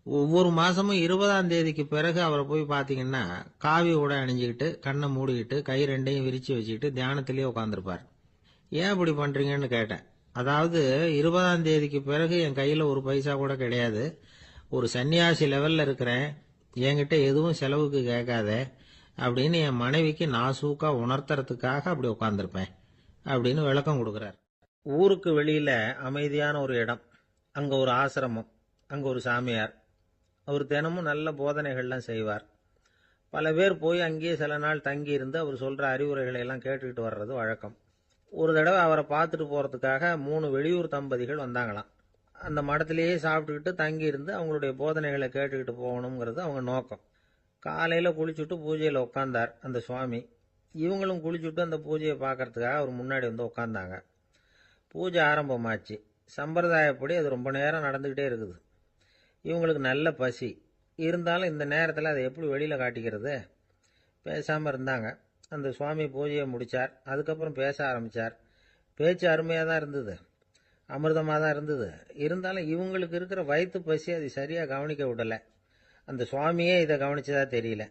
ஒவ்வொரு மாசமும் 20ஆம் தேதிக்கு பிறகு அவரை போய் பாத்தீங்கன்னா காவி உடை அணிஞ்சுக்கிட்டு, கண்ணை மூடிக்கிட்டு, கை ரெண்டையும் விரிச்சு வச்சுக்கிட்டு தியானத்திலேயே உட்காந்துருப்பார். ஏன் இப்படி பண்றீங்கன்னு கேட்டேன். அதாவது 20ஆம் தேதிக்கு பிறகு என் கையில ஒரு பைசா கூட கிடையாது, ஒரு சன்னியாசி லெவல்ல இருக்கிறேன், என்கிட்ட எதுவும் செலவுக்கு கேட்காத அப்படின்னு என் மனைவிக்கு நாசூக்கா உணர்த்துறதுக்காக அப்படி உட்காந்துருப்பேன் அப்படின்னு விளக்கம் கொடுக்கிறார். ஊருக்கு வெளியில அமைதியான ஒரு இடம், அங்க ஒரு ஆசிரமம், அங்க ஒரு சாமியார். அவர் தினமும் நல்ல போதனைகள்லாம் செய்வார். பல பேர் போய் அங்கேயே சில நாள் தங்கி இருந்து அவர் சொல்ற அறிவுரைகளை எல்லாம் கேட்டுக்கிட்டு வர்றது வழக்கம். ஒரு தடவை அவரை பார்த்துட்டு போறதுக்காக 3 வெளியூர் தம்பதிகள் வந்தாங்களாம். அந்த மடத்திலேயே சாப்பிட்டுக்கிட்டு தங்கி இருந்து அவங்களுடைய போதனைகளை கேட்டுக்கிட்டு போகணுங்கிறது அவங்க நோக்கம். காலையில குளிச்சுட்டு பூஜையில உட்கார்ந்தார் அந்த சுவாமி. இவங்களும் குளிச்சுட்டு அந்த பூஜையை பார்க்கறதுக்காக அவர் முன்னாடி உட்கார்ந்தாங்க. பூஜை ஆரம்பமாச்சு. சம்பிரதாயப்படி அது ரொம்ப நேரம் நடந்துகிட்டே இருக்குது. இவங்களுக்கு நல்ல பசி இருந்தாலும் இந்த நேரத்தில் அதை எப்படி வெளியில காட்டிக்கிறது? பேசாம இருந்தாங்க. அந்த சுவாமி பூஜையை முடிச்சார். அதுக்கப்புறம் பேச ஆரம்பிச்சார். பேச்சு அருமையாக தான் இருந்தது, அமிர்தமாக தான் இருந்தது. இருந்தாலும் இவங்களுக்கு இருக்கிற வயிற்று பசி அது சரியாக கவனிக்க விடலை. அந்த சுவாமியே இதை கவனிச்சதா தெரியல.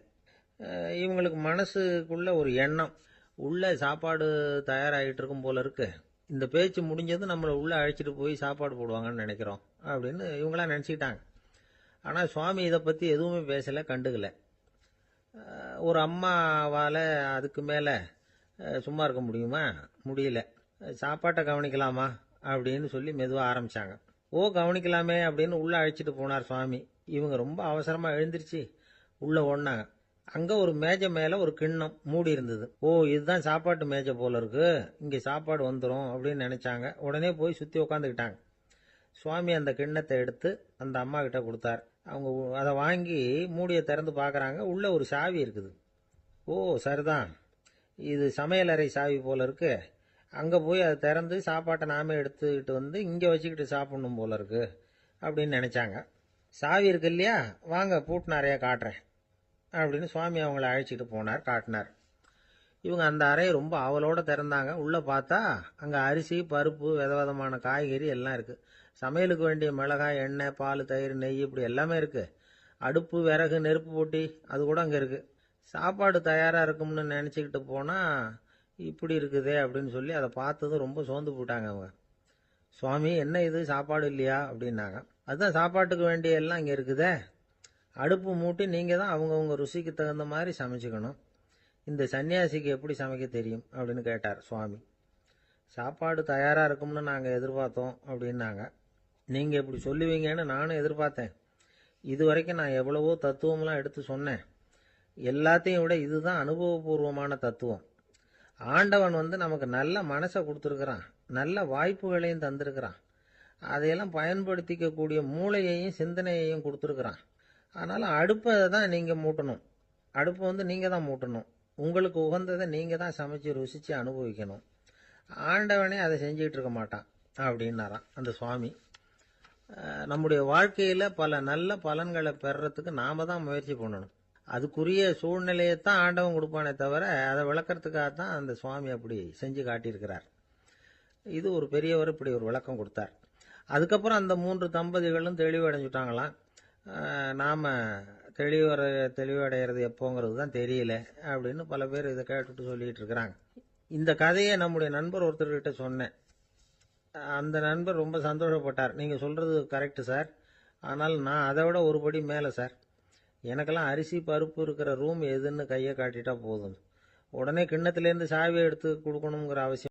இவங்களுக்கு மனசுக்குள்ள ஒரு எண்ணம், உள்ள சாப்பாடு தயாராகிட்டு இருக்கும் போல இருக்கு, இந்த பேச்சு முடிஞ்சது நம்மளை உள்ள அழைச்சிட்டு போய் சாப்பாடு போடுவாங்கன்னு நினைக்கிறோம் அப்படின்னு இவங்களாம் நினச்சிக்கிட்டாங்க. ஆனால் சுவாமி இதை பற்றி எதுவுமே பேசலை, கண்டுக்கல. ஒரு அம்மாவால் அதுக்கு மேலே சும்மா இருக்க முடியுமா? முடியல. சாப்பாட்டை கவனிக்கலாமா அப்படின்னு சொல்லி மெதுவாக ஆரம்பித்தாங்க. ஓ கவனிக்கலாமே அப்படின்னு உள்ளே அழைச்சிட்டு போனார் சுவாமி. இவங்க ரொம்ப அவசரமாக எழுந்திருச்சு உள்ளே ஓடினாங்க. அங்கே ஒரு மேஜை மேலே ஒரு கிண்ணம் மூடி இருந்தது. ஓ இதுதான் சாப்பாட்டு மேஜை போல இருக்கு, இங்கே சாப்பாடு வந்துடும் அப்படின்னு நினச்சாங்க. உடனே போய் சுற்றி உட்காந்துக்கிட்டாங்க. சுவாமி அந்த கிண்ணத்தை எடுத்து அந்த அம்மா கிட்ட கொடுத்தார். அவங்க அதை வாங்கி மூடியை திறந்து பார்க்குறாங்க. உள்ளே ஒரு சாவி இருக்குது. ஓ சரிதான், இது சமையலறை சாவி போல இருக்கு, அங்கே போய் அதை திறந்து சாப்பாட்டை நாமே எடுத்துக்கிட்டு இங்கே வச்சுக்கிட்டு சாப்பிடணும் போல இருக்கு அப்படின்னு நினச்சாங்க. சாவி இருக்கு இல்லையா, வாங்க பூட்டின அறையை காட்டுறேன் அப்படின்னு சுவாமி அவங்கள அழைச்சிட்டு போனார், காட்டினார். இவங்க அந்த அறையை ரொம்ப ஆவலோடு திறந்தாங்க. உள்ளே பார்த்தா அங்கே அரிசி, பருப்பு, விதவிதமான காய்கறி எல்லாம் இருக்குது. சமையலுக்கு வேண்டிய மிளகாய், எண்ணெய், பால், தயிர், நெய் இப்படி எல்லாமே இருக்குது. அடுப்பு, விறகு, நெருப்பு போட்டி அது கூட அங்கே இருக்குது. சாப்பாடு தயாராக இருக்கும்னு நினச்சிக்கிட்டு போனால் இப்படி இருக்குதே அப்படின்னு சொல்லி அதை பார்த்ததும் ரொம்ப சோர்ந்து போட்டாங்க அவங்க. சுவாமி, என்ன இது சாப்பாடு இல்லையா அப்படின்னாங்க. அதுதான் சாப்பாட்டுக்கு வேண்டிய எல்லாம் இங்கே இருக்குதே. அடுப்பு மூட்டி நீங்கள் தான் அவங்கவுங்க ருசிக்கு தகுந்த மாதிரி சமைச்சிக்கணும். இந்த சன்னியாசிக்கு எப்படி சமைக்க தெரியும் அப்படின்னு கேட்டார் சுவாமி. சாப்பாடு தயாராக இருக்கும்னு நாங்கள் எதிர்பார்த்தோம் அப்படின்னாங்க. நீங்கள் இப்படி சொல்லுவீங்கன்னு நானும் எதிர்பார்த்தேன். இது வரைக்கும் நான் எவ்வளவோ தத்துவம்லாம் எடுத்து சொன்னேன். எல்லாத்தையும் விட இதுதான் அனுபவபூர்வமான தத்துவம். ஆண்டவன் நமக்கு நல்ல மனசை கொடுத்துருக்குறான், நல்ல வாய்ப்புகளையும் தந்திருக்கிறான், அதையெல்லாம் பயன்படுத்திக்கக்கூடிய மூளையையும் சிந்தனையையும் கொடுத்துருக்குறான். அதனால் அடுப்பை தான் நீங்கள் மூட்டணும். அடுப்பை நீங்கள் தான் மூட்டணும். உங்களுக்கு உகந்ததை நீங்கள் தான் சமைச்சு ருசித்து அனுபவிக்கணும். ஆண்டவனே அதை செஞ்சுக்கிட்டு இருக்க மாட்டான் அப்படின்னாராம் அந்த சுவாமி. நம்முடைய வாழ்க்கையில் பல நல்ல பலன்களை பெறறதுக்கு நாம் தான் முயற்சி பண்ணணும். அதுக்குரிய சூழ்நிலையைத்தான் ஆண்டவன் கொடுப்பானே தவிர அதை விளக்கறதுக்காக தான் அந்த சுவாமி அப்படி செஞ்சு காட்டியிருக்கிறார். இது ஒரு பெரியவர் இப்படி ஒரு விளக்கம் கொடுத்தார். அதுக்கப்புறம் அந்த 3 தம்பதிகளும் தெளிவடைஞ்சுட்டாங்களாம். நாம் தெளிவடைகிறது எப்போங்கிறது தான் தெரியல அப்படின்னு பல பேர் இதை கேட்டுட்டு சொல்லிட்டு இருக்கிறாங்க. இந்த கதையை நம்முடைய நண்பர் ஒருத்தர்கிட்ட சொன்னேன். அந்த நண்பர் ரொம்ப சந்தோஷப்பட்டார். நீங்கள் சொல்கிறது கரெக்டு சார், ஆனால் நான் அதை விட ஒரு படி மேலே சார். எனக்கெல்லாம் அரிசி பருப்பு இருக்கிற ரூம் எதுன்னு கையை காட்டிட்டா போதும், உடனே கிண்ணத்துலேருந்து சாவியை எடுத்து கொடுக்கணுங்கிற அவசியம்